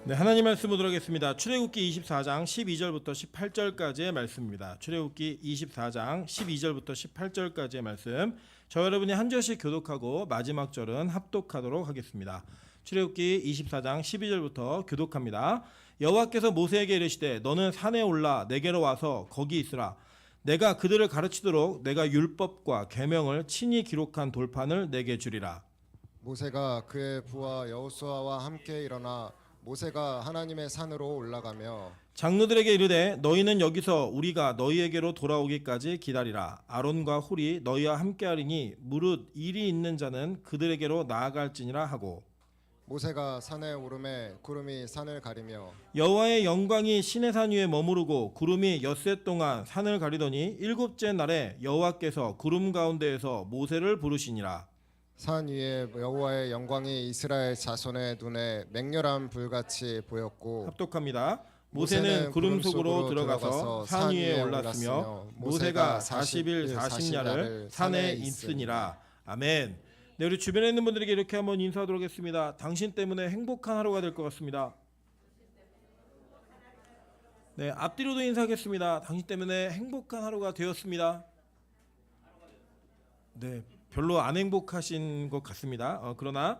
네, 하나님 말씀 보도록 하겠습니다. 출애굽기 24장 12절부터 18절까지의 말씀입니다. 출애굽기 24장 12절부터 18절까지의 말씀. 저 여러분이 한 절씩 교독하고 마지막 절은 합독하도록 하겠습니다. 출애굽기 24장 12절부터 교독합니다. 여호와께서 모세에게 이르시되 너는 산에 올라 내게로 와서 거기 있으라. 내가 그들을 가르치도록 내가 율법과 계명을 친히 기록한 돌판을 내게 주리라. 모세가 그의 부하 여호수아와 함께 일어나 모세가 하나님의 산으로 올라가며 장로들에게 이르되 너희는 여기서 우리가 너희에게로 돌아오기까지 기다리라. 아론과 훌이 너희와 함께하리니 무릇 일이 있는 자는 그들에게로 나아갈지니라 하고, 모세가 산에 오르매 구름이 산을 가리며 여호와의 영광이 시내산 위에 머무르고 구름이 엿새 동안 산을 가리더니 일곱째 날에 여호와께서 구름 가운데에서 모세를 부르시니라. 산 위에 여호와의 영광이 이스라엘 자손의 눈에 맹렬한 불같이 보였고 합독합니다. 모세는 구름 속으로 들어가서 산 위에 올랐으며 모세가 40일 40야를 산에 있으니라. 아멘. 네, 우리 주변에 있는 분들에게 이렇게 한번 인사하도록 하겠습니다. 당신 때문에 행복한 하루가 될 것 같습니다. 네, 앞뒤로도 인사하겠습니다. 당신 때문에 행복한 하루가 되었습니다. 네, 별로 안 행복하신 것 같습니다. 그러나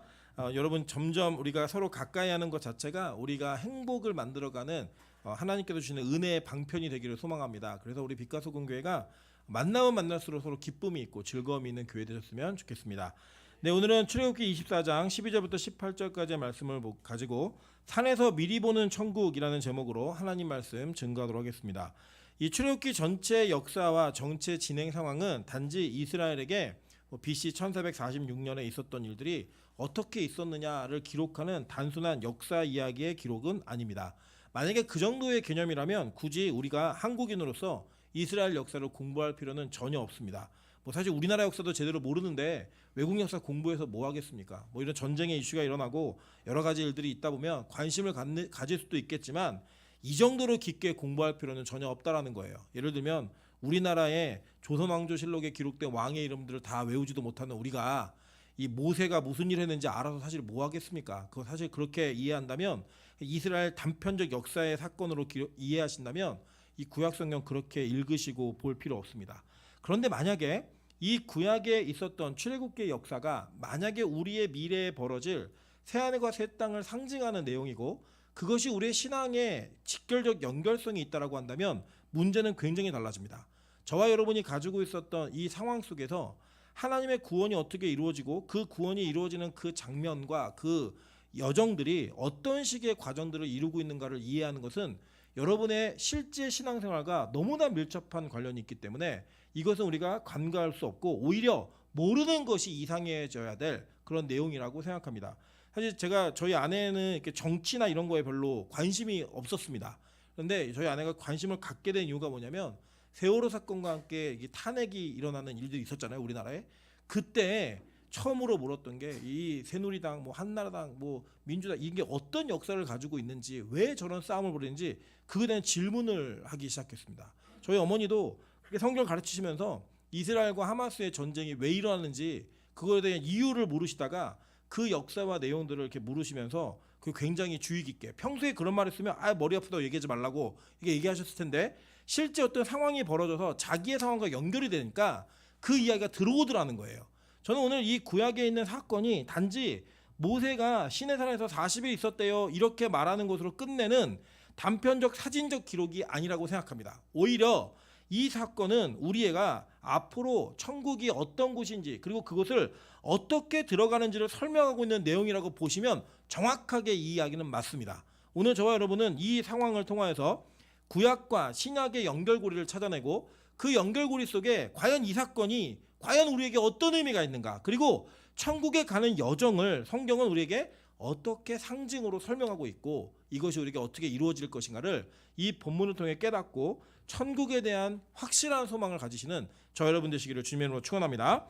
여러분 점점 우리가 서로 가까이 하는 것 자체가 우리가 행복을 만들어가는 하나님께서 주시는 은혜의 방편이 되기를 소망합니다. 그래서 우리 빛과 소금 교회가 만나면 만날수록 서로 기쁨이 있고 즐거움이 있는 교회 되셨으면 좋겠습니다. 네, 오늘은 출애굽기 24장 12절부터 18절까지의 말씀을 가지고 산에서 미리 보는 천국이라는 제목으로 하나님 말씀 증거하도록 하겠습니다. 이 출애굽기 전체 역사와 정체 진행 상황은 단지 이스라엘에게 BC 1446년에 있었던 일들이 어떻게 있었느냐를 기록하는 단순한 역사 이야기의 기록은 아닙니다. 만약에 그 정도의 개념이라면 굳이 우리가 한국인으로서 이스라엘 역사를 공부할 필요는 전혀 없습니다. 사실 우리나라 역사도 제대로 모르는데 외국 역사 공부해서 뭐 하겠습니까? 이런 전쟁의 이슈가 일어나고 여러 가지 일들이 있다 보면 관심을 가질 수도 있겠지만 이 정도로 깊게 공부할 필요는 전혀 없다라는 거예요. 예를 들면 우리나라의 조선왕조실록에 기록된 왕의 이름들을 다 외우지도 못하는 우리가 이 모세가 무슨 일을 했는지 알아서 사실 뭐 하겠습니까? 그거 사실 그렇게 이해한다면 이스라엘 단편적 역사의 사건으로 이해하신다면 이 구약성경 그렇게 읽으시고 볼 필요 없습니다. 그런데 만약에 이 구약에 있었던 출애굽기의 역사가 만약에 우리의 미래에 벌어질 새하늘과 새 땅을 상징하는 내용이고 그것이 우리의 신앙에 직결적 연결성이 있다고 한다면 문제는 굉장히 달라집니다. 저와 여러분이 가지고 있었던 이 상황 속에서 하나님의 구원이 어떻게 이루어지고 그 구원이 이루어지는 그 장면과 그 여정들이 어떤 식의 과정들을 이루고 있는가를 이해하는 것은 여러분의 실제 신앙생활과 너무나 밀접한 관련이 있기 때문에 이것은 우리가 간과할 수 없고 오히려 모르는 것이 이상해져야 될 그런 내용이라고 생각합니다. 사실 제가 저희 아내는 이렇게 정치나 이런 거에 별로 관심이 없었습니다. 그런데 저희 아내가 관심을 갖게 된 이유가 뭐냐면 세월호 사건과 함께 탄핵이 일어나는 일들이 있었잖아요, 우리나라에. 그때 처음으로 물었던 게 이 새누리당, 한나라당, 민주당 이게 어떤 역사를 가지고 있는지 왜 저런 싸움을 벌이는지 그에 대한 질문을 하기 시작했습니다. 저희 어머니도 그렇게 성경을 가르치시면서 이스라엘과 하마스의 전쟁이 왜 일어나는지 그거에 대한 이유를 모르시다가 그 역사와 내용들을 이렇게 물으시면서 그 굉장히 주의 깊게 평소에 그런 말 했으면 머리 아프다고 얘기하지 말라고 이게 얘기하셨을 텐데 실제 어떤 상황이 벌어져서 자기의 상황과 연결이 되니까 그 이야기가 들어오더라는 거예요. 저는 오늘 이 구약에 있는 사건이 단지 모세가 시내산에서 40일 있었대요 이렇게 말하는 것으로 끝내는 단편적 사진적 기록이 아니라고 생각합니다. 오히려 이 사건은 우리가 앞으로 천국이 어떤 곳인지 그리고 그것을 어떻게 들어가는지를 설명하고 있는 내용이라고 보시면 정확하게 이 이야기는 맞습니다. 오늘 저와 여러분은 이 상황을 통하여서 구약과 신약의 연결고리를 찾아내고 그 연결고리 속에 과연 이 사건이 과연 우리에게 어떤 의미가 있는가 그리고 천국에 가는 여정을 성경은 우리에게 어떻게 상징으로 설명하고 있고 이것이 우리에게 어떻게 이루어질 것인가를 이 본문을 통해 깨닫고 천국에 대한 확실한 소망을 가지시는 저 여러분 되시기를 주님으로 축원합니다.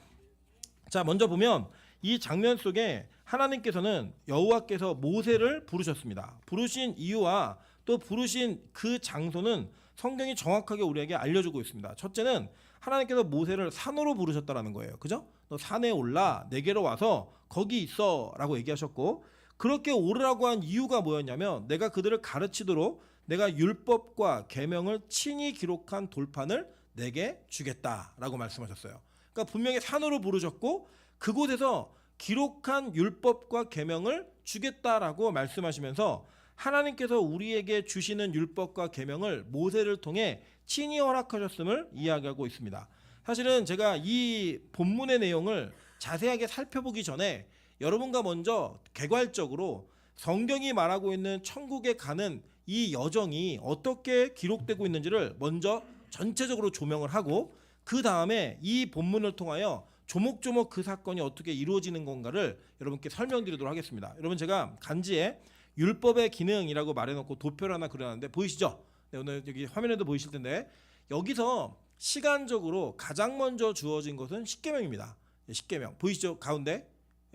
자, 먼저 보면 이 장면 속에 하나님께서는 여호와께서 모세를 부르셨습니다. 부르신 이유와 또 부르신 그 장소는 성경이 정확하게 우리에게 알려주고 있습니다. 첫째는 하나님께서 모세를 산으로 부르셨다라는 거예요. 그죠? 너 산에 올라 내게로 와서 거기 있어 라고 얘기하셨고 그렇게 오르라고 한 이유가 뭐였냐면 내가 그들을 가르치도록 내가 율법과 계명을 친히 기록한 돌판을 내게 주겠다라고 말씀하셨어요. 그러니까 분명히 산으로 부르셨고 그곳에서 기록한 율법과 계명을 주겠다라고 말씀하시면서 하나님께서 우리에게 주시는 율법과 계명을 모세를 통해 친히 허락하셨음을 이야기하고 있습니다. 사실은 제가 이 본문의 내용을 자세하게 살펴보기 전에 여러분과 먼저 개괄적으로 성경이 말하고 있는 천국에 가는 이 여정이 어떻게 기록되고 있는지를 먼저 전체적으로 조명을 하고 그 다음에 이 본문을 통하여 조목조목 그 사건이 어떻게 이루어지는 건가를 여러분께 설명드리도록 하겠습니다. 여러분 제가 간지에 율법의 기능이라고 말해놓고 도표를 하나 그려놨는데 보이시죠? 네, 오늘 여기 화면에도 보이실 텐데 여기서 시간적으로 가장 먼저 주어진 것은 십계명입니다. 십계명 보이시죠? 가운데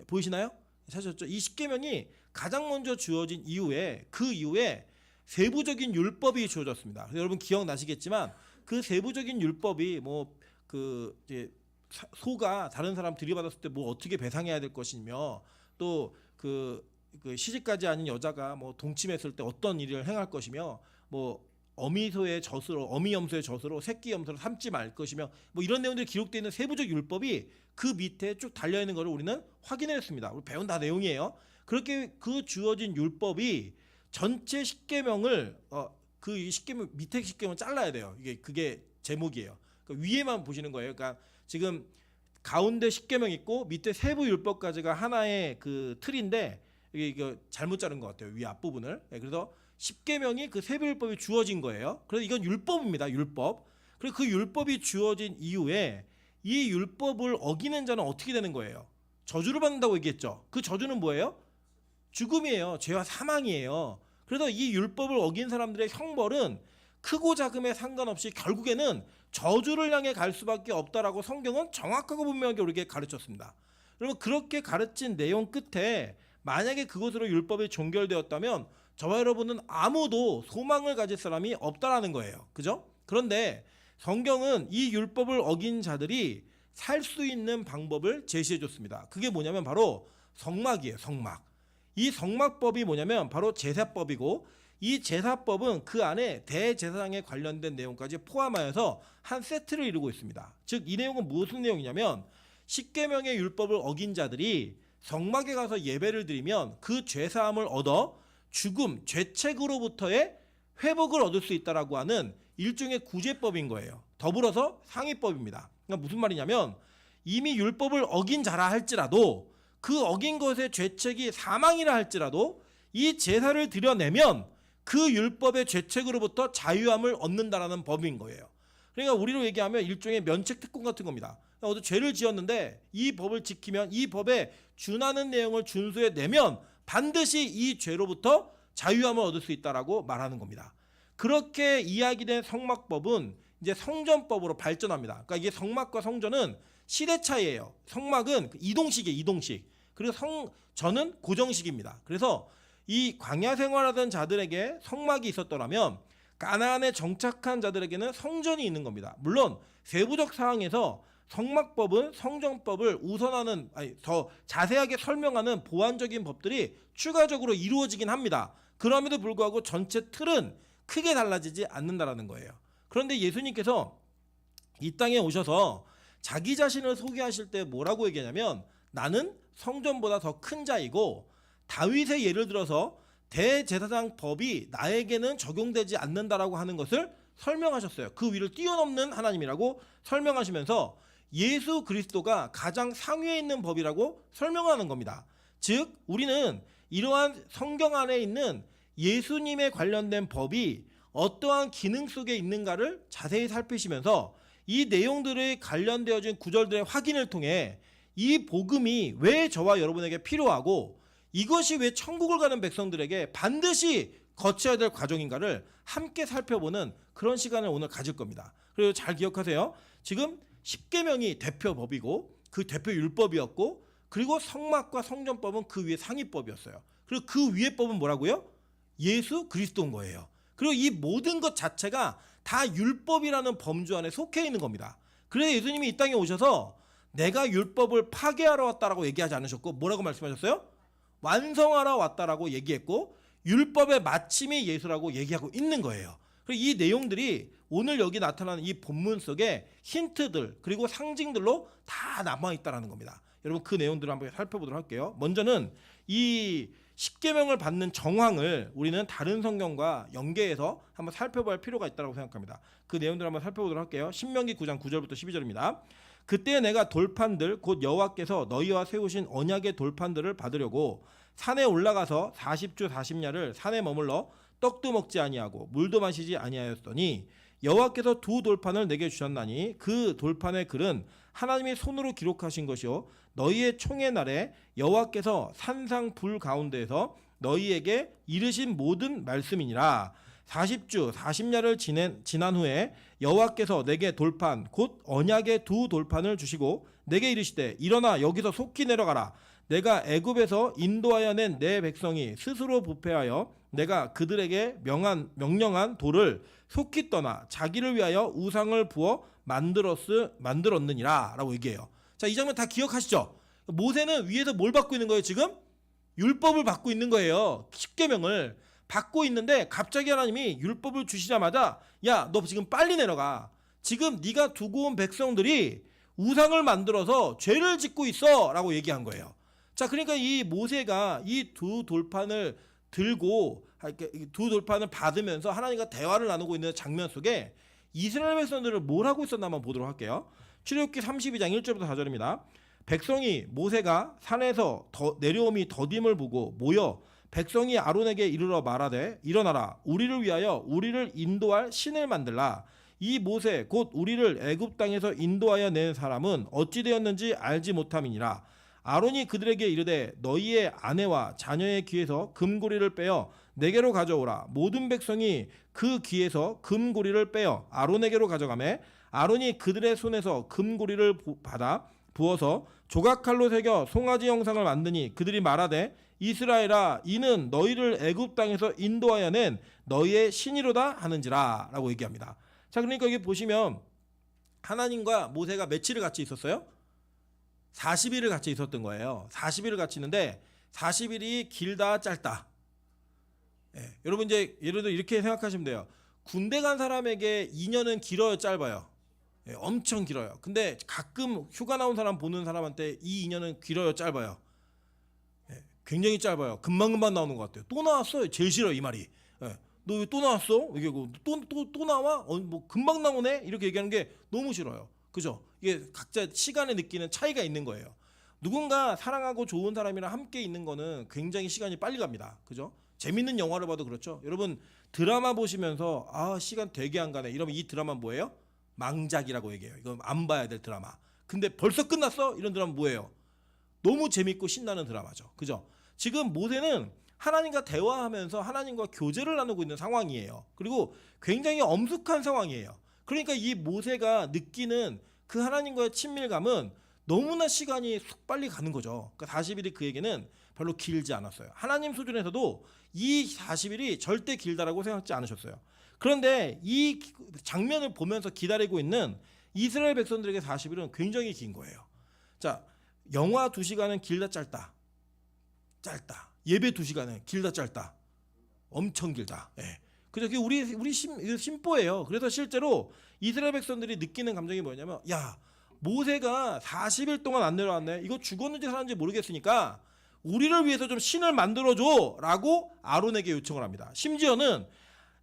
보이시나요? 찾으셨죠? 이 십계명이 가장 먼저 주어진 이후에 그 이후에 세부적인 율법이 주어졌습니다. 여러분 기억나시겠지만 그 세부적인 율법이 뭐 그 이제 소가 다른 사람 들이받았을 때 뭐 어떻게 배상해야 될 것이며 또 그 시집가지 않은 여자가 뭐 동침했을 때 어떤 일을 행할 것이며 뭐 어미소의 젖으로 어미염소의 젖으로 새끼 염소를 삼지 말 것이며 뭐 이런 내용들이 기록되어 있는 세부적 율법이 그 밑에 쭉 달려 있는 것을 우리는 확인했습니다. 우리 배운 다 내용이에요. 그렇게 그 주어진 율법이 전체 십계명을 그 십계명 밑에 십계명 잘라야 돼요. 그게 제목이에요. 그러니까 위에만 보시는 거예요. 그러니까 지금 가운데 십계명 있고 밑에 세부 율법까지가 하나의 그 틀인데 이거 잘못 자른 것 같아요. 위 앞부분을. 그래서 십계명이 그 세부 율법이 주어진 거예요. 그래서 이건 율법입니다. 율법. 그리고 그 율법이 주어진 이후에 이 율법을 어기는 자는 어떻게 되는 거예요? 저주를 받는다고 얘기했죠. 그 저주는 뭐예요? 죽음이에요. 죄와 사망이에요. 그래서 이 율법을 어긴 사람들의 형벌은 크고 작음에 상관없이 결국에는 저주를 향해 갈 수밖에 없다라고 성경은 정확하고 분명하게 우리에게 가르쳤습니다. 여러분 그렇게 가르친 내용 끝에 만약에 그것으로 율법이 종결되었다면 저와 여러분은 아무도 소망을 가질 사람이 없다라는 거예요. 그죠? 그런데 성경은 이 율법을 어긴 자들이 살 수 있는 방법을 제시해 줬습니다. 그게 뭐냐면 바로 성막이에요. 성막. 이 성막법이 뭐냐면 바로 제사법이고 이 제사법은 그 안에 대제사장에 관련된 내용까지 포함하여서 한 세트를 이루고 있습니다. 즉 이 내용은 무슨 내용이냐면 십계명의 율법을 어긴 자들이 성막에 가서 예배를 드리면 그 죄사함을 얻어 죽음, 죄책으로부터의 회복을 얻을 수 있다라고 하는 일종의 구제법인 거예요. 더불어서 상위법입니다. 그러니까 무슨 말이냐면 이미 율법을 어긴 자라 할지라도 그 어긴 것의 죄책이 사망이라 할지라도 이 제사를 드려내면 그 율법의 죄책으로부터 자유함을 얻는다라는 법인 거예요. 그러니까 우리로 얘기하면 일종의 면책 특권 같은 겁니다. 어떤 죄를 지었는데 이 법을 지키면 이 법에 준하는 내용을 준수해내면 반드시 이 죄로부터 자유함을 얻을 수 있다라고 말하는 겁니다. 그렇게 이야기된 성막법은 이제 성전법으로 발전합니다. 그러니까 이게 성막과 성전은 시대 차이예요. 성막은 이동식이에요. 이동식. 그리고 성전은 고정식입니다. 그래서 이 광야 생활하던 자들에게 성막이 있었더라면 가나안에 정착한 자들에게는 성전이 있는 겁니다. 물론 세부적 사항에서 성막법은 성전법을 우선하는 더 자세하게 설명하는 보완적인 법들이 추가적으로 이루어지긴 합니다. 그럼에도 불구하고 전체 틀은 크게 달라지지 않는다라는 거예요. 그런데 예수님께서 이 땅에 오셔서 자기 자신을 소개하실 때 뭐라고 얘기하냐면 나는 성전보다 더 큰 자이고 다윗의 예를 들어서 대제사장 법이 나에게는 적용되지 않는다라고 하는 것을 설명하셨어요. 그 위를 뛰어넘는 하나님이라고 설명하시면서 예수 그리스도가 가장 상위에 있는 법이라고 설명하는 겁니다. 즉 우리는 이러한 성경 안에 있는 예수님에 관련된 법이 어떠한 기능 속에 있는가를 자세히 살피시면서 이 내용들에 관련되어진 구절들의 확인을 통해 이 복음이 왜 저와 여러분에게 필요하고 이것이 왜 천국을 가는 백성들에게 반드시 거쳐야 될 과정인가를 함께 살펴보는 그런 시간을 오늘 가질 겁니다. 그리고 잘 기억하세요. 지금 십계명이 대표 법이고 그 대표 율법이었고 그리고 성막과 성전법은 그 위에 상위법이었어요. 그리고 그 위에 법은 뭐라고요? 예수 그리스도인 거예요. 그리고 이 모든 것 자체가 다 율법이라는 범주 안에 속해 있는 겁니다. 그래서 예수님이 이 땅에 오셔서 내가 율법을 파괴하러 왔다라고 얘기하지 않으셨고 뭐라고 말씀하셨어요? 완성하러 왔다라고 얘기했고 율법의 마침이 예수라고 얘기하고 있는 거예요. 그리고 이 내용들이 오늘 여기 나타나는 이 본문 속에 힌트들 그리고 상징들로 다 남아있다라는 겁니다. 여러분 그 내용들을 한번 살펴보도록 할게요. 먼저는 이 십계명을 받는 정황을 우리는 다른 성경과 연계해서 한번 살펴볼 필요가 있다고 생각합니다. 그 내용들을 한번 살펴보도록 할게요. 신명기 9장 9절부터 12절입니다. 그때 내가 돌판들 곧 여호와께서 너희와 세우신 언약의 돌판들을 받으려고 산에 올라가서 40주 40야를 산에 머물러 떡도 먹지 아니하고 물도 마시지 아니하였더니 여호와께서 두 돌판을 내게 주셨나니 그 돌판의 글은 하나님이 손으로 기록하신 것이요 너희의 총의 날에 여호와께서 산상 불 가운데에서 너희에게 이르신 모든 말씀이니라. 40주 40야를 지난 후에 여호와께서 내게 돌판 곧 언약의 두 돌판을 주시고 내게 이르시되 일어나 여기서 속히 내려가라. 내가 애굽에서 인도하여 낸 내 백성이 스스로 부패하여 내가 그들에게 명령한 돌을 속히 떠나 자기를 위하여 우상을 부어 만들었느니라 라고 얘기해요. 자, 이 장면 다 기억하시죠? 모세는 위에서 뭘 받고 있는 거예요? 지금 율법을 받고 있는 거예요. 십계명을 받고 있는데 갑자기 하나님이 율법을 주시자마자 야, 너 지금 빨리 내려가. 지금 네가 두고 온 백성들이 우상을 만들어서 죄를 짓고 있어 라고 얘기한 거예요. 자, 그러니까 이 모세가 이 두 돌판을 들고 두 돌판을 받으면서 하나님과 대화를 나누고 있는 장면 속에 이스라엘 백성들을 뭘 하고 있었나 한번 보도록 할게요. 출애굽기 32장 1절부터 4절입니다. 백성이 모세가 산에서 내려옴이 더딤을 보고 모여 백성이 아론에게 이르러 말하되 일어나라 우리를 위하여 우리를 인도할 신을 만들라. 이 모세 곧 우리를 애굽 땅에서 인도하여 낸 사람은 어찌 되었는지 알지 못함이니라. 아론이 그들에게 이르되 너희의 아내와 자녀의 귀에서 금고리를 빼어 내게로 가져오라. 모든 백성이 그 귀에서 금고리를 빼어 아론에게로 가져가매 아론이 그들의 손에서 금고리를 받아 부어서 조각칼로 새겨 송아지 형상을 만드니 그들이 말하되 이스라엘아 이는 너희를 애굽 땅에서 인도하여 낸 너희의 신이로다 하는지라 라고 얘기합니다. 자, 그러니까 여기 보시면 하나님과 모세가 며칠을 같이 있었어요? 40일을 같이 있었던 거예요. 40일을 같이 있는데 40일이 길다 짧다. 여러분 이제 예를 들어 이렇게 생각하시면 돼요. 군대 간 사람에게 2년은 길어요 짧아요? 엄청 길어요. 근데 가끔 휴가 나온 사람 보는 사람한테 이 2년은 길어요 짧아요? 굉장히 짧아요. 금방금방 나오는 것 같아요. 또 나왔어요. 제일 싫어 이 말이. 너 왜 또 나왔어? 이게 또 나와? 뭐 금방 나오네? 이렇게 얘기하는 게 너무 싫어요. 그죠? 이게 각자 시간에 느끼는 차이가 있는 거예요. 누군가 사랑하고 좋은 사람이랑 함께 있는 거는 굉장히 시간이 빨리 갑니다. 그죠? 재밌는 영화를 봐도 그렇죠. 여러분 드라마 보시면서 아 시간 되게 안 가네 이러면 이 드라마는 뭐예요? 망작이라고 얘기해요. 이건 안 봐야 될 드라마. 근데 벌써 끝났어? 이런 드라마 뭐예요? 너무 재밌고 신나는 드라마죠. 그죠? 지금 모세는 하나님과 대화하면서 하나님과 교제를 나누고 있는 상황이에요. 그리고 굉장히 엄숙한 상황이에요. 그러니까 이 모세가 느끼는 그 하나님과의 친밀감은 너무나 시간이 쑥 빨리 가는 거죠. 그러니까 40일이 그에게는 별로 길지 않았어요. 하나님 수준에서도 이 40일이 절대 길다라고 생각하지 않으셨어요. 그런데 이 장면을 보면서 기다리고 있는 이스라엘 백성들에게 40일은 굉장히 긴 거예요. 자, 영화 2시간은 길다 짧다. 짧다. 예배 2시간은 길다 짧다. 엄청 길다. 예. 그래서 우리 심보예요. 그래서 실제로 이스라엘 백성들이 느끼는 감정이 뭐냐면 야 모세가 40일 동안 안 내려왔네. 이거 죽었는지 살았는지 모르겠으니까 우리를 위해서 좀 신을 만들어줘 라고 아론에게 요청을 합니다. 심지어는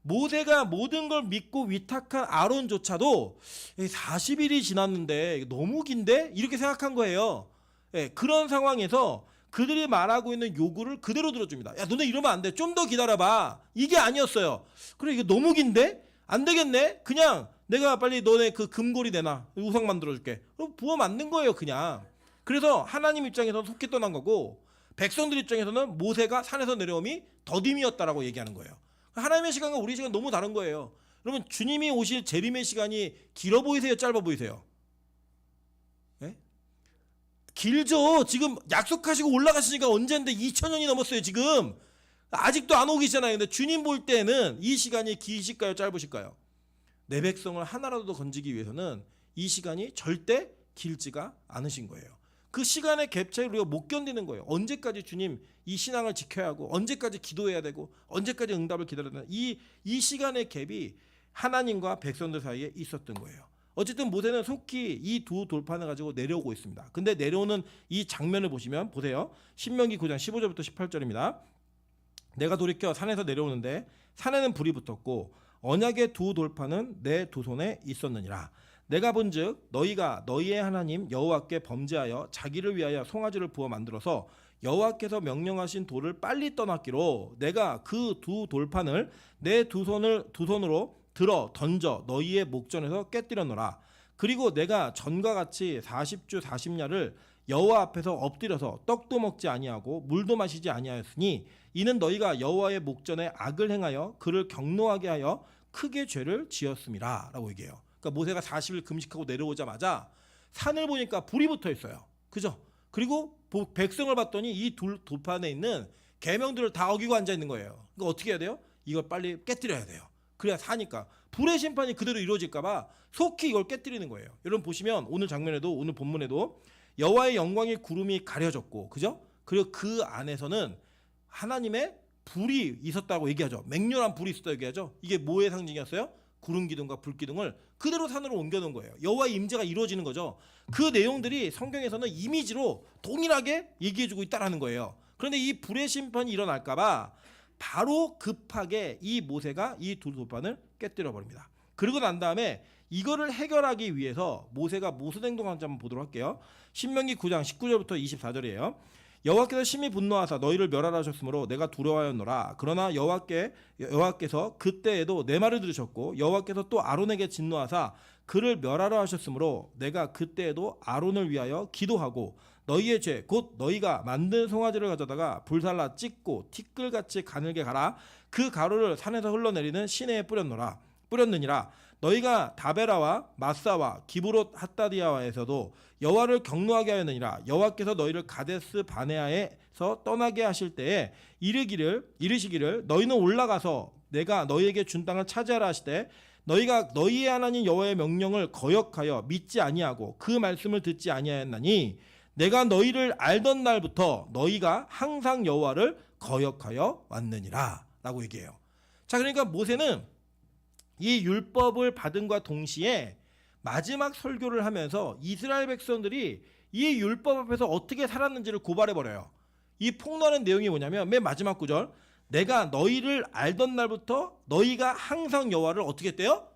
모세가 모든 걸 믿고 위탁한 아론조차도 40일이 지났는데 너무 긴데? 이렇게 생각한 거예요. 예, 그런 상황에서 그들이 말하고 있는 요구를 그대로 들어줍니다. 야 너네 이러면 안 돼. 좀 더 기다려봐. 이게 아니었어요. 그래 이게 너무 긴데? 안 되겠네? 그냥 내가 빨리 너네 그 금고리 내놔. 우상 만들어줄게. 그럼 부어 만든 거예요 그냥. 그래서 하나님 입장에서는 속히 떠난 거고 백성들 입장에서는 모세가 산에서 내려옴이 더딤이었다라고 얘기하는 거예요. 하나님의 시간과 우리 시간 너무 다른 거예요. 여러분 주님이 오실 재림의 시간이 길어 보이세요? 짧아 보이세요? 네? 길죠. 지금 약속하시고 올라가시니까 언젠데 2000년이 넘었어요 지금. 아직도 안 오고 계시잖아요. 근데 주님 볼 때는 이 시간이 기실까요? 짧으실까요? 내 백성을 하나라도 더 건지기 위해서는 이 시간이 절대 길지가 않으신 거예요. 그 시간의 갭 차이를 우리가 못 견디는 거예요. 언제까지 주님 이 신앙을 지켜야 하고 언제까지 기도해야 되고 언제까지 응답을 기다려야 되나. 이 시간의 갭이 하나님과 백성들 사이에 있었던 거예요. 어쨌든 모세는 속히 이 두 돌판을 가지고 내려오고 있습니다. 근데 내려오는 이 장면을 보시면 보세요. 신명기 9장 15절부터 18절입니다. 내가 돌이켜 산에서 내려오는데 산에는 불이 붙었고 언약의 두 돌판은 내 두 손에 있었느니라. 내가 본즉 너희가 너희의 하나님 여호와께 범죄하여 자기를 위하여 송아지를 부어 만들어서 여호와께서 명령하신 돌을 빨리 떠났기로 내가 그 두 돌판을 내 두 손으로 들어 던져 너희의 목전에서 깨뜨렸노라. 그리고 내가 전과 같이 40주 40야를 여호와 앞에서 엎드려서 떡도 먹지 아니하고 물도 마시지 아니하였으니 이는 너희가 여호와의 목전에 악을 행하여 그를 경노하게 하여 크게 죄를 지었음이라 라고 얘기해요. 그러니까 모세가 40일 금식하고 내려오자마자 산을 보니까 불이 붙어 있어요. 그죠? 그리고 백성을 봤더니 이 돌판에 있는 계명들을 다 어기고 앉아 있는 거예요. 그러니까 어떻게 해야 돼요? 이걸 빨리 깨뜨려야 돼요. 그래야 사니까 불의 심판이 그대로 이루어질까봐 속히 이걸 깨뜨리는 거예요. 여러분 보시면 오늘 장면에도 오늘 본문에도 여호와의 영광의 구름이 가려졌고, 그죠? 그리고 그 안에서는 하나님의 불이 있었다고 얘기하죠. 맹렬한 불이 있었다고 얘기하죠. 이게 뭐의 상징이었어요? 구름 기둥과 불 기둥을 그대로 산으로 옮겨놓은 거예요. 여호와의 임재가 이루어지는 거죠. 그 내용들이 성경에서는 이미지로 동일하게 얘기해주고 있다라는 거예요. 그런데 이 불의 심판이 일어날까봐 바로 급하게 이 모세가 이 두 돌판을 깨뜨려 버립니다. 그러고 난 다음에 이거를 해결하기 위해서 모세가 무슨 행동하는지 한번 보도록 할게요. 신명기 9장 19절부터 24절이에요. 여호와께서 심히 분노하사 너희를 멸하라 하셨으므로 내가 두려워하였노라. 그러나 여호와께서 그때에도 내 말을 들으셨고 여호와께서 또 아론에게 진노하사 그를 멸하라 하셨으므로 내가 그때에도 아론을 위하여 기도하고 너희의 죄 곧 너희가 만든 송아지를 가져다가 불살라 찢고 티끌같이 가늘게 갈아 그 가루를 산에서 흘러내리는 시내에 뿌렸느니라. 너희가 다베라와 마사와 기브롯 핫다디아와에서도 여호와를 경노하게 하였느니라. 여호와께서 너희를 가데스 바네아에서 떠나게 하실 때에 이르시기를 너희는 올라가서 내가 너희에게 준 땅을 차지하라 하시되 너희가 너희의 하나님 여호와의 명령을 거역하여 믿지 아니하고 그 말씀을 듣지 아니하였나니 내가 너희를 알던 날부터 너희가 항상 여호와를 거역하여 왔느니라 라고 얘기해요. 자, 그러니까 모세는 이 율법을 받은과 동시에 마지막 설교를 하면서 이스라엘 백성들이 이 율법 앞에서 어떻게 살았는지를 고발해버려요. 이 폭로하는 내용이 뭐냐면 맨 마지막 구절, 내가 너희를 알던 날부터 너희가 항상 여호와를 어떻게 했대요?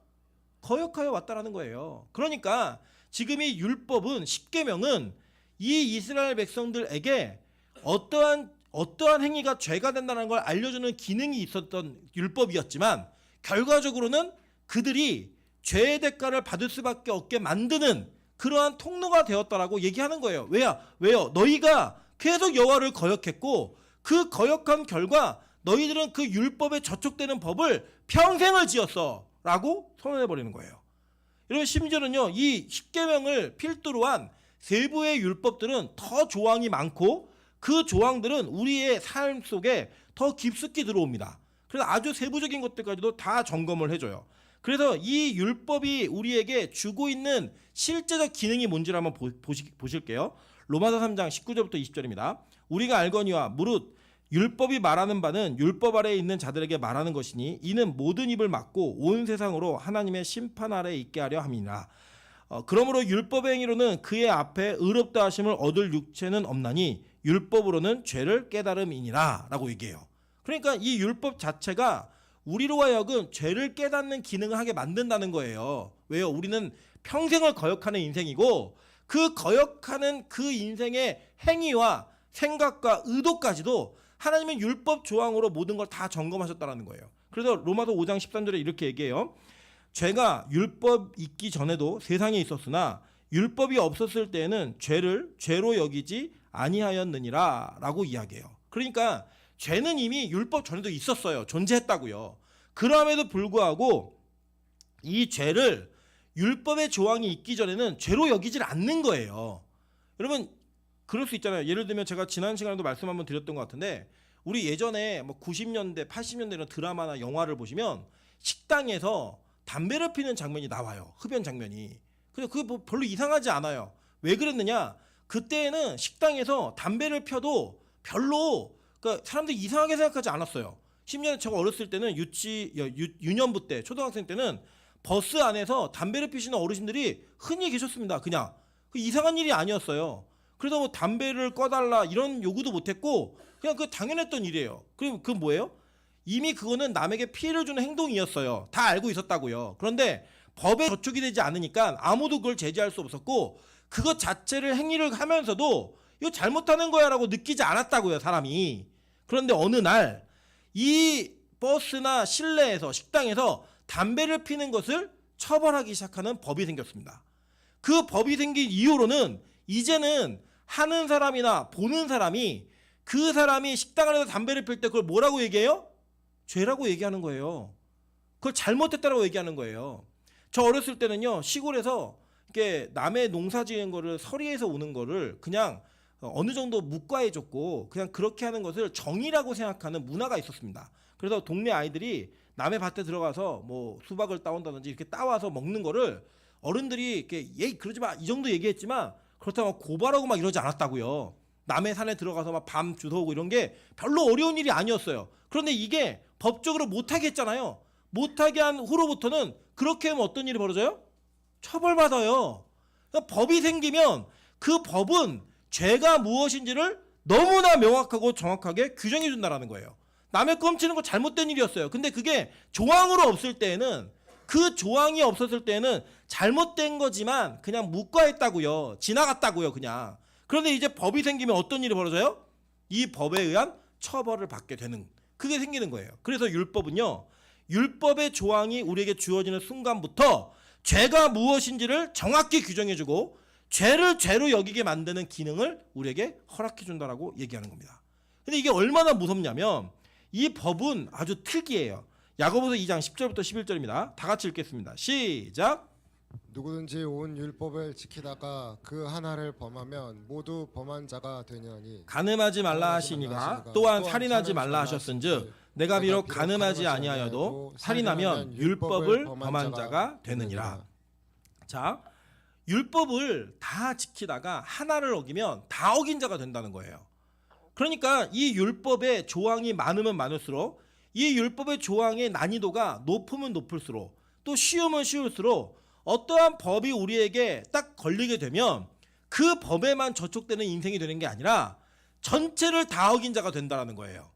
거역하여 왔다라는 거예요. 그러니까 지금 이 율법은, 십계명은 이 이스라엘 백성들에게 어떠한 행위가 죄가 된다는 걸 알려주는 기능이 있었던 율법이었지만 결과적으로는 그들이 죄의 대가를 받을 수밖에 없게 만드는 그러한 통로가 되었다라고 얘기하는 거예요. 왜요? 너희가 계속 여호와를 거역했고 그 거역한 결과 너희들은 그 율법에 저촉되는 법을 평생을 지었어 라고 선언해버리는 거예요. 여러분 심지어는요, 이 십계명을 필두로 한 세부의 율법들은 더 조항이 많고 그 조항들은 우리의 삶 속에 더 깊숙이 들어옵니다. 그래서 아주 세부적인 것들까지도 다 점검을 해줘요. 그래서 이 율법이 우리에게 주고 있는 실제적 기능이 뭔지를 한번 보실게요. 로마서 3장 19절부터 20절입니다. 우리가 알거니와 무릇 율법이 말하는 바는 율법 아래에 있는 자들에게 말하는 것이니 이는 모든 입을 막고 온 세상으로 하나님의 심판 아래에 있게 하려 함이니라. 그러므로 율법의 행위로는 그의 앞에 의롭다 하심을 얻을 육체는 없나니 율법으로는 죄를 깨달음이니라 라고 얘기해요. 그러니까 이 율법 자체가 우리로 하여금 죄를 깨닫는 기능을 하게 만든다는 거예요. 왜요? 우리는 평생을 거역하는 인생이고 그 거역하는 그 인생의 행위와 생각과 의도까지도 하나님은 율법 조항으로 모든 걸 다 점검하셨다는 거예요. 그래서 로마서 5장 13절에 이렇게 얘기해요. 죄가 율법 있기 전에도 세상에 있었으나 율법이 없었을 때에는 죄를 죄로 여기지 아니하였느니라 라고 이야기해요. 그러니까 죄는 이미 율법 전에도 있었어요. 존재했다고요. 그럼에도 불구하고 이 죄를 율법의 조항이 있기 전에는 죄로 여기질 않는 거예요. 여러분 그럴 수 있잖아요. 예를 들면 제가 지난 시간에도 말씀 한번 드렸던 것 같은데 우리 예전에 뭐 90년대 80년대 이런 드라마나 영화를 보시면 식당에서 담배를 피는 장면이 나와요. 흡연 장면이. 그래서 그게 뭐 별로 이상하지 않아요. 왜 그랬느냐? 그때는 식당에서 담배를 펴도 별로 그러니까 사람들이 이상하게 생각하지 않았어요. 심지어 제가 어렸을 때는 유년부 때 초등학생 때는 버스 안에서 담배를 피시는 어르신들이 흔히 계셨습니다. 그냥 그 이상한 일이 아니었어요. 그래서 뭐 담배를 꺼달라 이런 요구도 못했고 그냥 그 당연했던 일이에요. 그럼 그 뭐예요? 이미 그거는 남에게 피해를 주는 행동이었어요. 다 알고 있었다고요. 그런데 법에 저촉이 되지 않으니까 아무도 그걸 제지할 수 없었고 그것 자체를 행위를 하면서도 이거 잘못하는 거야라고 느끼지 않았다고요, 사람이. 그런데 어느 날 이 버스나 실내에서 식당에서 담배를 피는 것을 처벌하기 시작하는 법이 생겼습니다. 그 법이 생긴 이후로는 이제는 하는 사람이나 보는 사람이 그 사람이 식당 안에서 담배를 필 때 그걸 뭐라고 얘기해요? 죄라고 얘기하는 거예요. 그걸 잘못했다라고 얘기하는 거예요. 저 어렸을 때는요, 시골에서 이렇게 남의 농사 지은 거를 서리에서 오는 거를 그냥 어느 정도 묵과해줬고 그냥 그렇게 하는 것을 정의라고 생각하는 문화가 있었습니다. 그래서 동네 아이들이 남의 밭에 들어가서 뭐 수박을 따온다든지 이렇게 따와서 먹는 거를 어른들이 이렇게 얘 그러지 마 이 정도 얘기했지만 그렇다고 고발하고 막 이러지 않았다고요. 남의 산에 들어가서 막 밤 주워오고 이런 게 별로 어려운 일이 아니었어요. 그런데 이게 법적으로 못하게 했잖아요. 못하게 한 후로부터는 그렇게 하면 어떤 일이 벌어져요? 처벌받아요. 그러니까 법이 생기면 그 법은 죄가 무엇인지를 너무나 명확하고 정확하게 규정해 준다라는 거예요. 남의 거 훔치는 거 잘못된 일이었어요. 근데 그게 조항으로 없을 때에는 그 조항이 없었을 때에는 잘못된 거지만 그냥 묵과했다고요. 지나갔다고요, 그냥. 그런데 이제 법이 생기면 어떤 일이 벌어져요? 이 법에 의한 처벌을 받게 되는 그게 생기는 거예요. 그래서 율법은요. 율법의 조항이 우리에게 주어지는 순간부터 죄가 무엇인지를 정확히 규정해주고 죄를 죄로 여기게 만드는 기능을 우리에게 허락해준다라고 얘기하는 겁니다. 근데 이게 얼마나 무섭냐면 이 법은 아주 특이해요. 야고보서 2장 10절부터 11절입니다. 다 같이 읽겠습니다. 시작. 누구든지 온 율법을 지키다가 그 하나를 범하면 모두 범한 자가 되느니 간음하지 말라 하시니가 또한 살인하지 말라 하셨은즉 내가 비록 간음하지 아니하여도 살인하면 율법을 범한 자가 되느니라. 자, 율법을 다 지키다가 하나를 어기면 다 어긴 자가 된다는 거예요. 그러니까 이 율법의 조항이 많으면 많을수록 이 율법의 조항의 난이도가 높으면 높을수록 또 쉬우면 쉬울수록 어떠한 법이 우리에게 딱 걸리게 되면 그 법에만 저촉되는 인생이 되는 게 아니라 전체를 다 어긴 자가 된다는 거예요.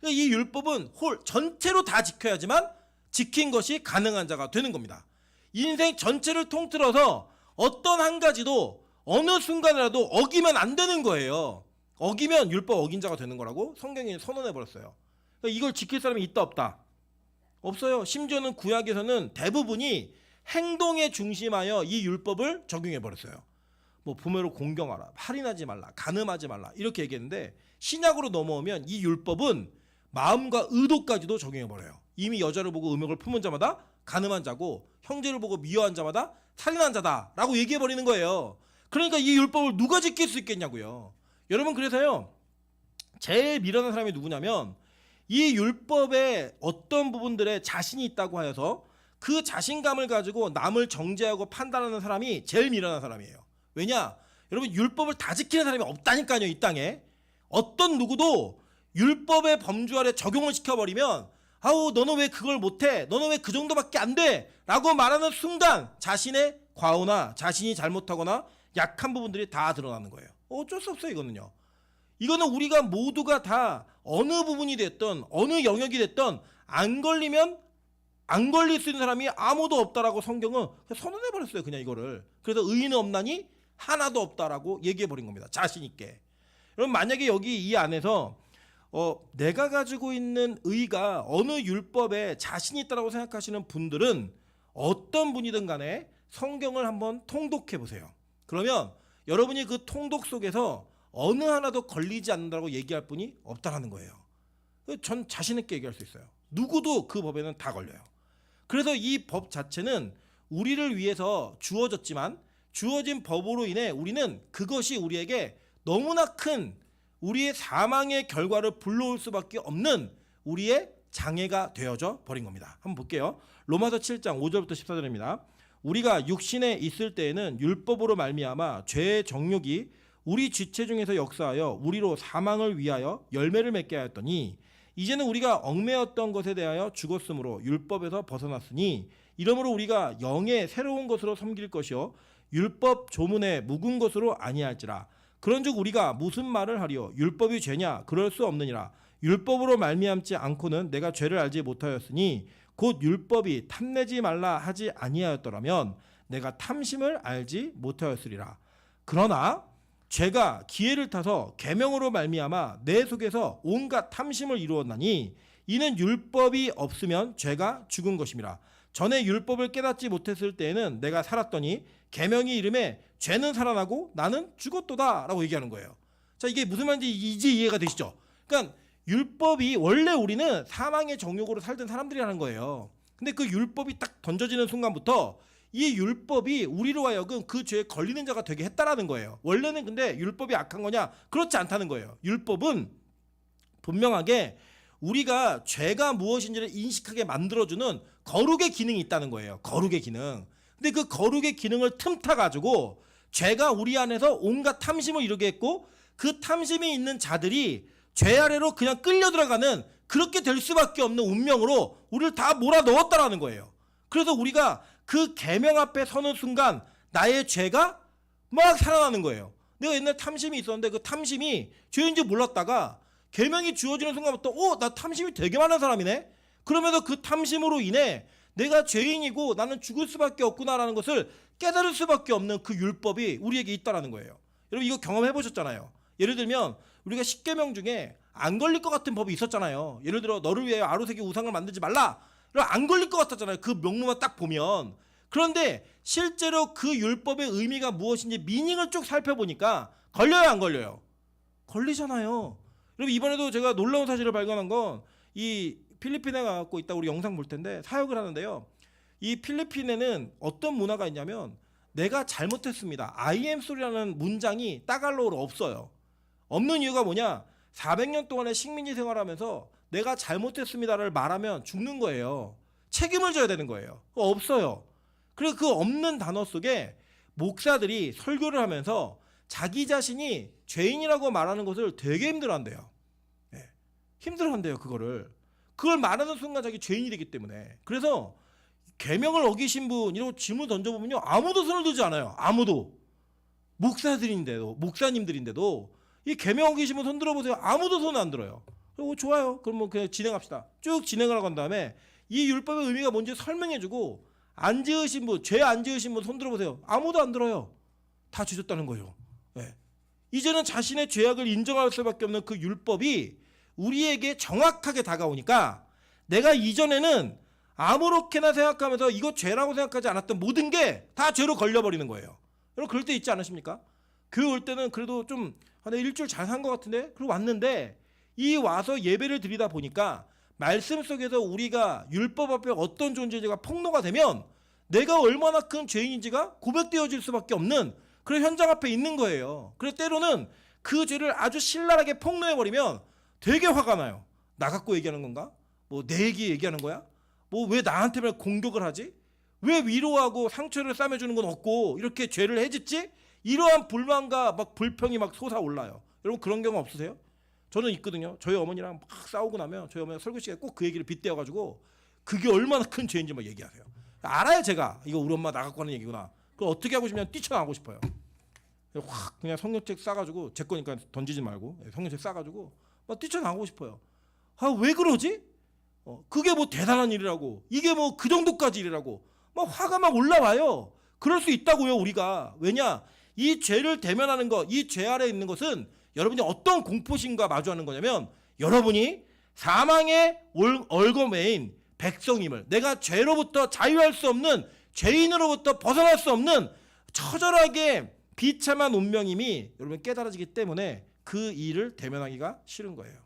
그러니까 이 율법은 전체로 다 지켜야지만 지킨 것이 가능한 자가 되는 겁니다. 인생 전체를 통틀어서 어떤 한 가지도 어느 순간이라도 어기면 안 되는 거예요. 어기면 율법 어긴 자가 되는 거라고 성경이 선언해 버렸어요. 그러니까 이걸 지킬 사람이 있다 없다? 없어요. 심지어는 구약에서는 대부분이 행동에 중심하여 이 율법을 적용해 버렸어요. 뭐 부모를 공경하라, 살인하지 말라, 간음하지 말라 이렇게 얘기했는데 신약으로 넘어오면 이 율법은 마음과 의도까지도 적용해 버려요. 이미 여자를 보고 음욕을 품은 자마다 간음한 자고 형제를 보고 미워한 자마다 살인한 자다라고 얘기해 버리는 거예요. 그러니까 이 율법을 누가 지킬 수 있겠냐고요. 여러분 그래서요. 제일 미련한 사람이 누구냐면 이 율법의 어떤 부분들에 자신이 있다고 하여서 그 자신감을 가지고 남을 정죄하고 판단하는 사람이 제일 미련한 사람이에요. 왜냐? 여러분 율법을 다 지키는 사람이 없다니까요. 이 땅에. 어떤 누구도 율법의 범주 아래 적용을 시켜버리면 아우 너는 왜 그걸 못해? 너는 왜 그 정도밖에 안 돼? 라고 말하는 순간 자신의 과오나 자신이 잘못하거나 약한 부분들이 다 드러나는 거예요. 어쩔 수 없어요. 이거는요. 이거는 우리가 모두가 다 어느 부분이 됐든 어느 영역이 됐든 안 걸리면 안 걸릴 수 있는 사람이 아무도 없다라고 성경은 선언해 버렸어요. 그냥 이거를. 그래서 의인은 없나니 하나도 없다라고 얘기해 버린 겁니다. 자신 있게. 여러분 만약에 여기 이 안에서 내가 가지고 있는 의가 어느 율법에 자신 있다라고 생각하시는 분들은 어떤 분이든 간에 성경을 한번 통독해 보세요. 그러면 여러분이 그 통독 속에서 어느 하나도 걸리지 않는다고 얘기할 분이 없다라는 거예요. 전 자신 있게 얘기할 수 있어요. 누구도 그 법에는 다 걸려요. 그래서 이 법 자체는 우리를 위해서 주어졌지만 주어진 법으로 인해 우리는 그것이 우리에게 너무나 큰 우리의 사망의 결과를 불러올 수밖에 없는 우리의 장애가 되어져 버린 겁니다. 한번 볼게요. 로마서 7장 5절부터 14절입니다. 우리가 육신에 있을 때에는 율법으로 말미암아 죄의 정욕이 우리 지체 중에서 역사하여 우리로 사망을 위하여 열매를 맺게 하였더니 이제는 우리가 얽매였던 것에 대하여 죽었으므로 율법에서 벗어났으니 이러므로 우리가 영의 새로운 것으로 섬길 것이요 율법 조문에 묵은 것으로 아니할지라. 그런즉 우리가 무슨 말을 하리요? 율법이 죄냐? 그럴 수 없느니라. 율법으로 말미암지 않고는 내가 죄를 알지 못하였으니 곧 율법이 탐내지 말라 하지 아니하였더라면 내가 탐심을 알지 못하였으리라. 그러나 죄가 기회를 타서 계명으로 말미암아 내 속에서 온갖 탐심을 이루었나니 이는 율법이 없으면 죄가 죽은 것임이라. 전에 율법을 깨닫지 못했을 때에는 내가 살았더니 계명이 이름에 죄는 살아나고 나는 죽었도다라고 얘기하는 거예요. 자, 이게 무슨 말인지 이제 이해가 되시죠? 그러니까 율법이 원래 우리는 사망의 정욕으로 살던 사람들이라는 거예요. 근데 그 율법이 딱 던져지는 순간부터 이 율법이 우리로 하여금 그 죄에 걸리는 자가 되게 했다라는 거예요. 원래는 근데 율법이 악한 거냐? 그렇지 않다는 거예요. 율법은 분명하게 우리가 죄가 무엇인지를 인식하게 만들어주는 거룩의 기능이 있다는 거예요. 거룩의 기능. 근데 그 거룩의 기능을 틈타 가지고 죄가 우리 안에서 온갖 탐심을 이루게 했고 그 탐심이 있는 자들이 죄 아래로 그냥 끌려 들어가는 그렇게 될 수밖에 없는 운명으로 우리를 다 몰아 넣었다라는 거예요. 그래서 우리가 그 계명 앞에 서는 순간 나의 죄가 막 살아나는 거예요. 내가 옛날에 탐심이 있었는데 그 탐심이 죄인지 몰랐다가 계명이 주어지는 순간부터 나 탐심이 되게 많은 사람이네. 그러면서 그 탐심으로 인해 내가 죄인이고 나는 죽을 수밖에 없구나라는 것을 깨달을 수밖에 없는 그 율법이 우리에게 있다라는 거예요. 여러분 이거 경험해 보셨잖아요. 예를 들면 우리가 10계명 중에 안 걸릴 것 같은 법이 있었잖아요. 예를 들어 너를 위하여 아로새기 우상을 만들지 말라. 안 걸릴 것 같았잖아요. 그 명문만 딱 보면. 그런데 실제로 그 율법의 의미가 무엇인지 미닝을 쭉 살펴보니까 걸려요, 안 걸려요? 걸리잖아요. 여러분 이번에도 제가 놀라운 사실을 발견한 건 이 필리핀에 가고 있다 우리 영상 볼 텐데 사역을 하는데요. 이 필리핀에는 어떤 문화가 있냐면 내가 잘못했습니다. I am sorry라는 문장이 따갈로우로 없어요. 없는 이유가 뭐냐? 400년 동안의 식민지 생활하면서 내가 잘못했습니다를 말하면 죽는 거예요. 책임을 져야 되는 거예요. 없어요. 그래서 그 없는 단어 속에 목사들이 설교를 하면서 자기 자신이 죄인이라고 말하는 것을 되게 힘들어한대요. 네. 힘들어한대요. 그걸 말하는 순간 자기 죄인이 되기 때문에. 그래서 계명을 어기신 분 이러고 질문 던져보면요 아무도 손을 들지 않아요. 아무도. 목사님들인데도 이 계명 어기신 분 손 들어보세요. 아무도 손 안 들어요. 좋아요. 그럼 뭐 그냥 진행합시다. 쭉 진행을 하고 난 다음에 이 율법의 의미가 뭔지 설명해주고 안 지으신 분, 죄 안 지으신 분 손 들어보세요. 아무도 안 들어요. 다 지졌다는 거예요. 네. 이제는 자신의 죄악을 인정할 수밖에 없는 그 율법이 우리에게 정확하게 다가오니까 내가 이전에는 아무렇게나 생각하면서 이거 죄라고 생각하지 않았던 모든 게 다 죄로 걸려버리는 거예요. 여러분 그럴 때 있지 않으십니까? 교회 올 때는 그래도 좀 내가 일주일 잘 산 것 같은데? 그리고 왔는데 이 와서 예배를 드리다 보니까 말씀 속에서 우리가 율법 앞에 어떤 존재인지가 폭로가 되면 내가 얼마나 큰 죄인인지가 고백되어질 수밖에 없는 그런 현장 앞에 있는 거예요. 그래서 때로는 그 죄를 아주 신랄하게 폭로해버리면 되게 화가 나요. 나 갖고 얘기하는 건가? 뭐 내 얘기 얘기하는 거야? 뭐 왜 나한테만 공격을 하지? 왜 위로하고 상처를 싸매주는 건 없고 이렇게 죄를 해짓지? 이러한 불만과 막 불평이 막 솟아올라요. 여러분 그런 경우 없으세요? 저는 있거든요. 저희 어머니랑 막 싸우고 나면 저희 어머니가 설교 시간에 꼭 그 얘기를 빗대어가지고 그게 얼마나 큰 죄인지 막 얘기하세요. 알아요 제가. 이거 우리 엄마 나 갖고 하는 얘기구나. 그걸 어떻게 하고 싶으면 뛰쳐나가고 싶어요. 확 그냥 성경책 싸가지고 제 거니까 던지지 말고 성경책 싸가지고 막 뛰쳐나가고 싶어요. 왜 그러지? 그게 뭐 대단한 일이라고 이게 뭐 그 정도까지 일이라고 막 화가 막 올라와요. 그럴 수 있다고요 우리가. 왜냐? 이 죄를 대면하는 것, 이 죄 아래에 있는 것은 여러분이 어떤 공포심과 마주하는 거냐면 여러분이 사망의 얼거매인 백성임을 내가 죄로부터 자유할 수 없는 죄인으로부터 벗어날 수 없는 처절하게 비참한 운명임이 여러분 깨달아지기 때문에 그 일을 대면하기가 싫은 거예요.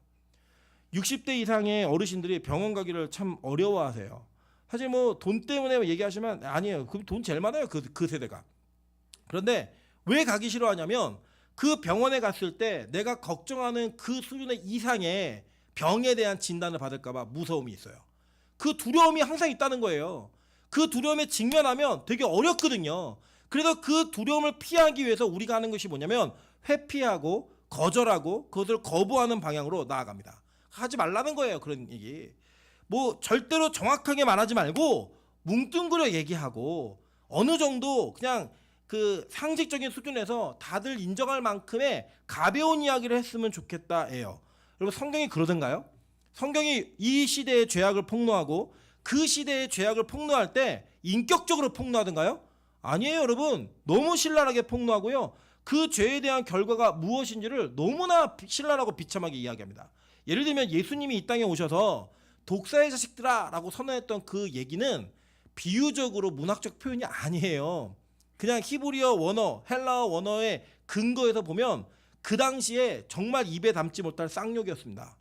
60대 이상의 어르신들이 병원 가기를 참 어려워하세요. 사실 뭐 돈 때문에 얘기하시면 아니에요. 그 돈 제일 많아요. 그 세대가. 그런데 왜 가기 싫어하냐면 그 병원에 갔을 때 내가 걱정하는 그 수준의 이상의 병에 대한 진단을 받을까 봐 무서움이 있어요. 그 두려움이 항상 있다는 거예요. 그 두려움에 직면하면 되게 어렵거든요. 그래서 그 두려움을 피하기 위해서 우리가 하는 것이 뭐냐면 회피하고 거절하고 그것을 거부하는 방향으로 나아갑니다. 하지 말라는 거예요. 그런 얘기. 뭐 절대로 정확하게 말하지 말고 뭉뚱그려 얘기하고 어느 정도 그냥 그 상식적인 수준에서 다들 인정할 만큼의 가벼운 이야기를 했으면 좋겠다예요. 여러분 성경이 그러던가요? 성경이 이 시대의 죄악을 폭로하고 그 시대의 죄악을 폭로할 때 인격적으로 폭로하던가요? 아니에요, 여러분. 너무 신랄하게 폭로하고요. 그 죄에 대한 결과가 무엇인지를 너무나 신랄하고 비참하게 이야기합니다. 예를 들면 예수님이 이 땅에 오셔서 독사의 자식들아 라고 선언했던 그 얘기는 비유적으로 문학적 표현이 아니에요. 그냥 히브리어 원어, 헬라어 원어의 근거에서 보면 그 당시에 정말 입에 담지 못할 쌍욕이었습니다.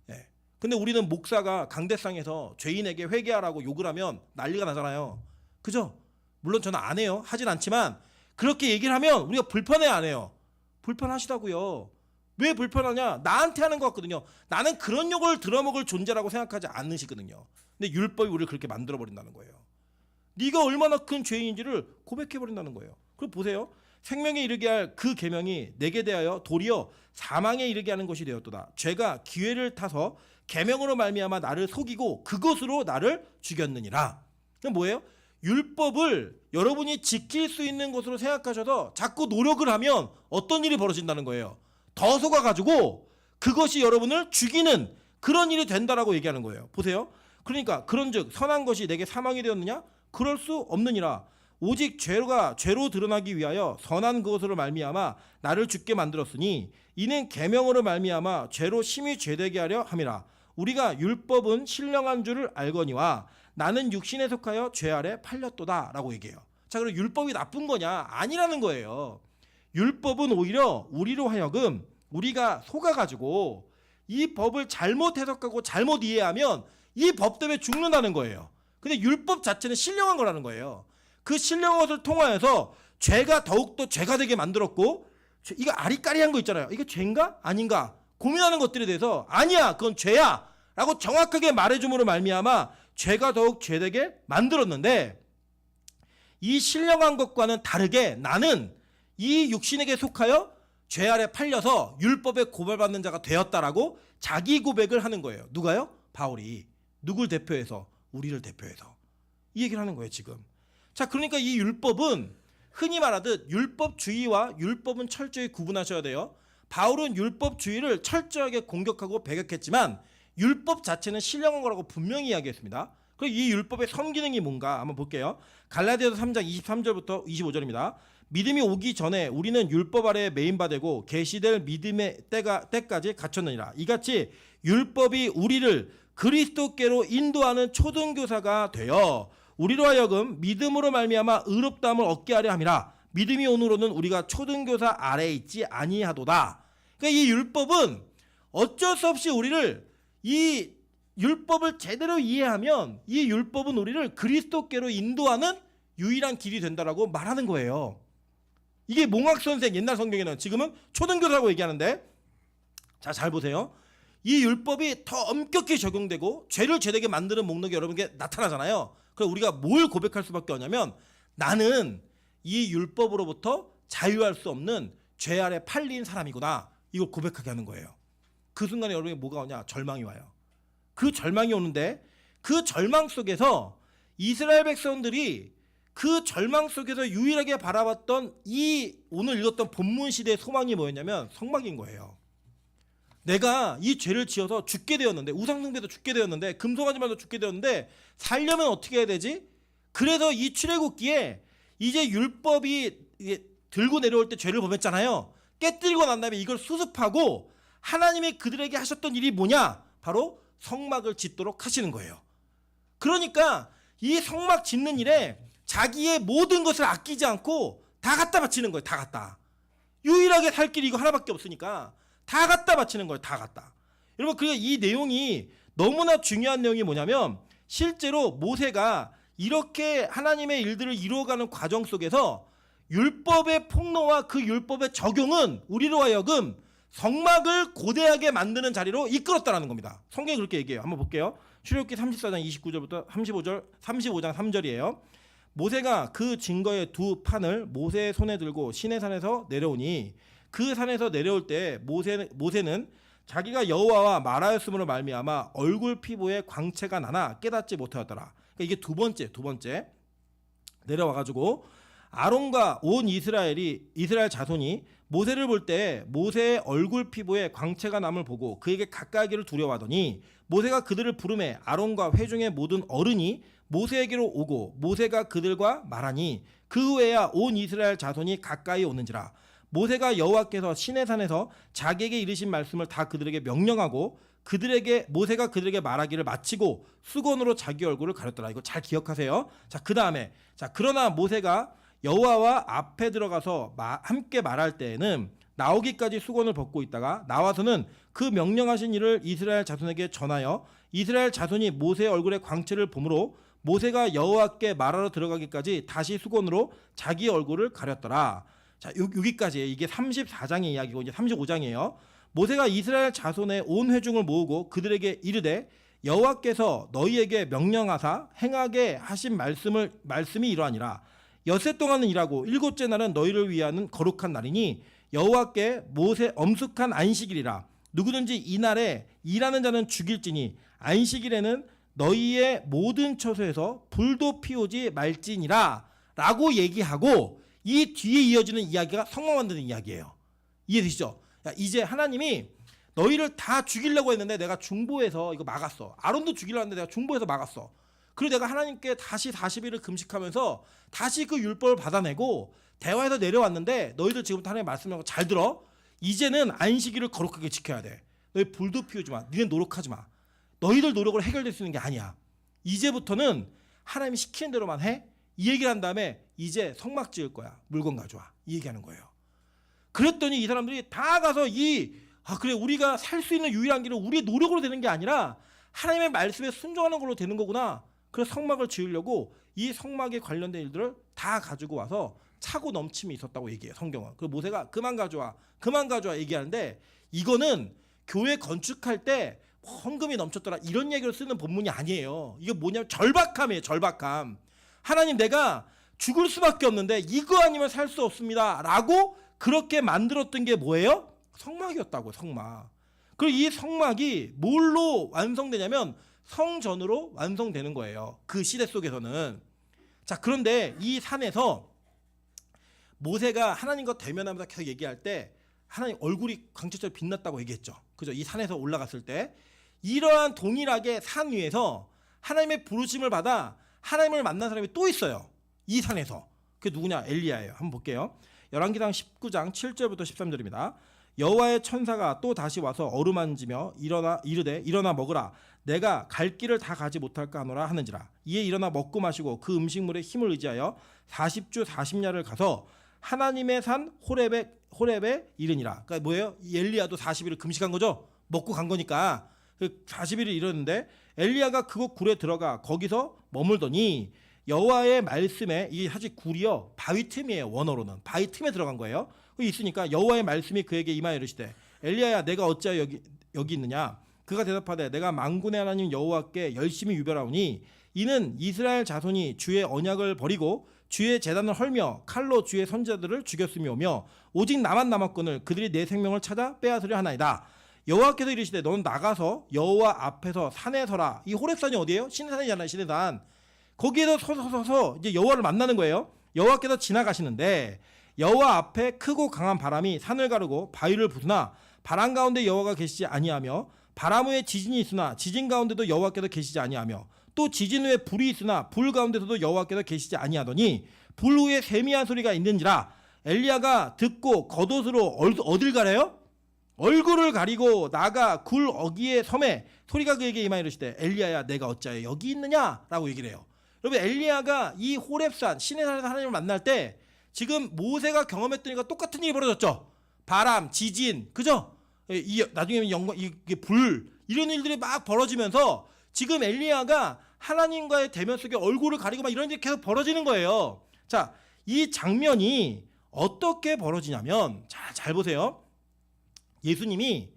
예. 근데 우리는 목사가 강대상에서 죄인에게 회개하라고 욕을 하면 난리가 나잖아요. 그죠? 물론 저는 안 해요. 하진 않지만 그렇게 얘기를 하면 우리가 불편해 안 해요? 불편하시다고요. 왜 불편하냐? 나한테 하는 것 같거든요. 나는 그런 욕을 들어먹을 존재라고 생각하지 않으시거든요. 근데 율법이 우리를 그렇게 만들어버린다는 거예요. 네가 얼마나 큰 죄인인지를 고백해버린다는 거예요. 그럼 보세요. 생명에 이르게 할 그 계명이 내게 대하여 도리어 사망에 이르게 하는 것이 되었도다. 죄가 기회를 타서 계명으로 말미암아 나를 속이고 그것으로 나를 죽였느니라. 그럼 뭐예요? 율법을 여러분이 지킬 수 있는 것으로 생각하셔서 자꾸 노력을 하면 어떤 일이 벌어진다는 거예요. 더 속아가지고 그것이 여러분을 죽이는 그런 일이 된다라고 얘기하는 거예요. 보세요. 그러니까 그런즉 선한 것이 내게 사망이 되었느냐? 그럴 수 없느니라. 오직 죄로 드러나기 위하여 선한 그것으로 말미암아 나를 죽게 만들었으니 이는 계명으로 말미암아 죄로 심히 죄되게 하려 함이라. 우리가 율법은 신령한 줄을 알거니와 나는 육신에 속하여 죄 아래 팔렸도다 라고 얘기해요. 자, 그럼 율법이 나쁜 거냐? 아니라는 거예요. 율법은 오히려 우리로 하여금 우리가 속아가지고 이 법을 잘못 해석하고 잘못 이해하면 이 법 때문에 죽는다는 거예요. 근데 율법 자체는 신령한 거라는 거예요. 그 신령한 것을 통하여서 죄가 더욱더 죄가 되게 만들었고, 이거 아리까리한 거 있잖아요. 이게 죄인가? 아닌가? 고민하는 것들에 대해서 아니야, 그건 죄야 라고 정확하게 말해줌으로 말미암아 죄가 더욱 죄되게 만들었는데, 이 신령한 것과는 다르게 나는 이 육신에게 속하여 죄 아래 팔려서 율법에 고발받는 자가 되었다라고 자기 고백을 하는 거예요. 누가요? 바울이. 누굴 대표해서? 우리를 대표해서. 이 얘기를 하는 거예요, 지금. 자, 그러니까 이 율법은 흔히 말하듯 율법주의와 율법은 철저히 구분하셔야 돼요. 바울은 율법주의를 철저하게 공격하고 배격했지만 율법 자체는 신령한 거라고 분명히 이야기했습니다. 그리고 이 율법의 선기능이 뭔가 한번 볼게요. 갈라디아서 3장 23절부터 25절입니다. 믿음이 오기 전에 우리는 율법 아래에 매인바되고 계시될 믿음의 때까지 갇혔느니라. 이같이 율법이 우리를 그리스도께로 인도하는 초등교사가 되어 우리로 하여금 믿음으로 말미암아 의롭다함을 얻게 하려 함이라. 믿음이 오므로는 우리가 초등교사 아래에 있지 아니하도다. 그러니까 이 율법은 어쩔 수 없이 우리를 이 율법을 제대로 이해하면 이 율법은 우리를 그리스도께로 인도하는 유일한 길이 된다라고 말하는 거예요. 이게 몽학선생 옛날 성경에는, 지금은 초등교사라고 얘기하는데, 자, 잘 보세요. 이 율법이 더 엄격히 적용되고 죄를 죄되게 만드는 목록이 여러분께 나타나잖아요. 그래서 우리가 뭘 고백할 수밖에 없냐면 나는 이 율법으로부터 자유할 수 없는 죄 아래 팔린 사람이구나. 이걸 고백하게 하는 거예요. 그 순간에 여러분이 뭐가 오냐? 절망이 와요. 그 절망이 오는데 그 절망 속에서 이스라엘 백성들이 그 절망 속에서 유일하게 바라봤던 이 오늘 읽었던 본문 시대의 소망이 뭐였냐면 성막인 거예요. 내가 이 죄를 지어서 죽게 되었는데, 우상숭배도 죽게 되었는데, 금송아지만도 죽게 되었는데 살려면 어떻게 해야 되지? 그래서 이 출애굽기에 이제 율법이 들고 내려올 때 죄를 범했잖아요. 깨뜨리고 난 다음에 이걸 수습하고 하나님이 그들에게 하셨던 일이 뭐냐? 바로 성막을 짓도록 하시는 거예요. 그러니까 이 성막 짓는 일에 자기의 모든 것을 아끼지 않고 다 갖다 바치는 거예요. 다 갖다. 유일하게 살 길이 이거 하나밖에 없으니까 다 갖다 바치는 거예요. 다 갖다. 여러분, 그러니까 이 내용이 너무나 중요한 내용이 뭐냐면 실제로 모세가 이렇게 하나님의 일들을 이루어가는 과정 속에서 율법의 폭로와 그 율법의 적용은 우리로 하여금 성막을 고대하게 만드는 자리로 이끌었다라는 겁니다. 성경이 그렇게 얘기해요. 한번 볼게요. 출애굽기 34장 29절부터 35장 3절이에요. 모세가 그 증거의 두 판을 모세의 손에 들고 시내산에서 내려오니 그 산에서 내려올 때 모세는 자기가 여호와와 말하였음으로 말미암아 얼굴 피부에 광채가 나나 깨닫지 못하였더라. 그러니까 이게 두 번째 내려와가지고 아론과 온 이스라엘 자손이 모세를 볼 때 모세의 얼굴 피부에 광채가 남을 보고 그에게 가까이기를 두려워하더니 모세가 그들을 부르매 아론과 회중의 모든 어른이 모세에게로 오고 모세가 그들과 말하니 그 후에야 온 이스라엘 자손이 가까이 오는지라. 모세가 여호와께서 시내산에서 자기에게 이르신 말씀을 다 그들에게 명령하고 모세가 그들에게 말하기를 마치고 수건으로 자기 얼굴을 가렸더라. 이거 잘 기억하세요. 자, 그다음에 그러나 모세가 여호와와 앞에 들어가서 함께 말할 때에는 나오기까지 수건을 벗고 있다가 나와서는 그 명령하신 일을 이스라엘 자손에게 전하여 이스라엘 자손이 모세의 얼굴에 광채를 보므로 모세가 여호와께 말하러 들어가기까지 다시 수건으로 자기 얼굴을 가렸더라. 자, 여기까지 이게 34장의 이야기고 이제 35장이에요. 모세가 이스라엘 자손의 온 회중을 모으고 그들에게 이르되 여호와께서 너희에게 명령하사 행하게 하신 말씀이 이러하니라. 엿새 동안은 일하고 일곱째 날은 너희를 위하는 거룩한 날이니 여호와께 모세 엄숙한 안식일이라. 누구든지 이 날에 일하는 자는 죽일지니 안식일에는 너희의 모든 처소에서 불도 피우지 말지니라 라고 얘기하고 이 뒤에 이어지는 이야기가 성막 만드는 이야기예요. 이해되시죠? 이제 하나님이 너희를 다 죽이려고 했는데 내가 중보해서 이거 막았어. 아론도 죽이려고 했는데 내가 중보해서 막았어. 그리고 내가 하나님께 다시 40일을 금식하면서 다시 그 율법을 받아내고 대화에서 내려왔는데 너희들 지금부터 하나님의 말씀을 잘 들어. 이제는 안식일을 거룩하게 지켜야 돼. 너희 불도 피우지 마. 니네 노력하지 마. 너희들 노력으로 해결될 수 있는 게 아니야. 이제부터는 하나님이 시키는 대로만 해. 이 얘기를 한 다음에 이제 성막 지을 거야. 물건 가져와. 이 얘기하는 거예요. 그랬더니 이 사람들이 다 가서 그래 우리가 살 수 있는 유일한 길은 우리의 노력으로 되는 게 아니라 하나님의 말씀에 순종하는 걸로 되는 거구나. 그래서 성막을 지으려고 이 성막에 관련된 일들을 다 가지고 와서 차고 넘침이 있었다고 얘기해요. 성경은. 그리고 모세가 그만 가져와 얘기하는데 이거는 교회 건축할 때 헌금이 넘쳤더라 이런 얘기로 쓰는 본문이 아니에요. 이게 뭐냐면 절박함이에요. 절박함. 하나님 내가 죽을 수밖에 없는데 이거 아니면 살 수 없습니다 라고 그렇게 만들었던 게 뭐예요? 성막이었다고요. 성막. 그리고 이 성막이 뭘로 완성되냐면 성전으로 완성되는 거예요. 그 시대 속에서는. 자, 그런데 이 산에서 모세가 하나님과 대면하면서 계속 얘기할 때 하나님 얼굴이 광채처럼 빛났다고 얘기했죠. 그죠? 이 산에서 올라갔을 때 이러한 동일하게 산 위에서 하나님의 부르심을 받아 하나님을 만난 사람이 또 있어요. 이 산에서. 그게 누구냐? 엘리야예요. 한번 볼게요. 열왕기상 19장 7절부터 13절입니다. 여호와의 천사가 또 다시 와서 어루만지며 이르되 일어나 먹으라. 내가 갈 길을 다 가지 못할까 하노라 하는지라. 이에 일어나 먹고 마시고 그 음식물에 힘을 의지하여 40주 40야를 가서 하나님의 산 호렙에 이르니라. 그러니까 뭐예요? 엘리야도 40일을 금식한 거죠. 먹고 간 거니까 40일을 이르는데 엘리야가 그곳 굴에 들어가 거기서 머물더니 여호와의 말씀에 이게 사실 굴이요 바위 틈이에요. 원어로는 바위 틈에 들어간 거예요. 있으니까 여호와의 말씀이 그에게 임하여 이르시되 엘리야야 내가 어찌하여 여기 있느냐. 그가 대답하되 내가 만군의 하나님 여호와께 열심히 유별하오니 이는 이스라엘 자손이 주의 언약을 버리고 주의 제단을 헐며 칼로 주의 선지자들을 죽였음이오며 오직 나만 남았거늘 그들이 내 생명을 찾아 빼앗으려 하나이다. 여호와께서 이르시되 너는 나가서 여호와 앞에서 산에 서라. 이 호렙산이 어디예요? 시내산이잖아요. 시내산. 거기에서 서서 이제 여호와를 만나는 거예요. 여호와께서 지나가시는데 여호와 앞에 크고 강한 바람이 산을 가르고 바위를 부수나 바람 가운데 여호와가 계시지 아니하며 바람 후에 지진이 있으나 지진 가운데도 여호와께서 계시지 아니하며 또 지진 후에 불이 있으나 불 가운데서도 여호와께서 계시지 아니하더니 불 후에 세미한 소리가 있는지라. 엘리야가 듣고 겉옷으로 어딜 가려요? 얼굴을 가리고 나가 굴 어귀에 섬에 소리가 그에게 임하여 이르시되 엘리야야 내가 어찌하여 여기 있느냐라고 얘기를 해요. 여러분 엘리야가 이 호렙산 시내산에서 하나님을 만날 때 지금 모세가 경험했던 일과 똑같은 일이 벌어졌죠. 바람, 지진, 그죠? 나중에는 이게 불 이런 일들이 막 벌어지면서 지금 엘리야가 하나님과의 대면 속에 얼굴을 가리고 막 이런 일이 계속 벌어지는 거예요. 자, 이 장면이 어떻게 벌어지냐면 잘 보세요. 예수님이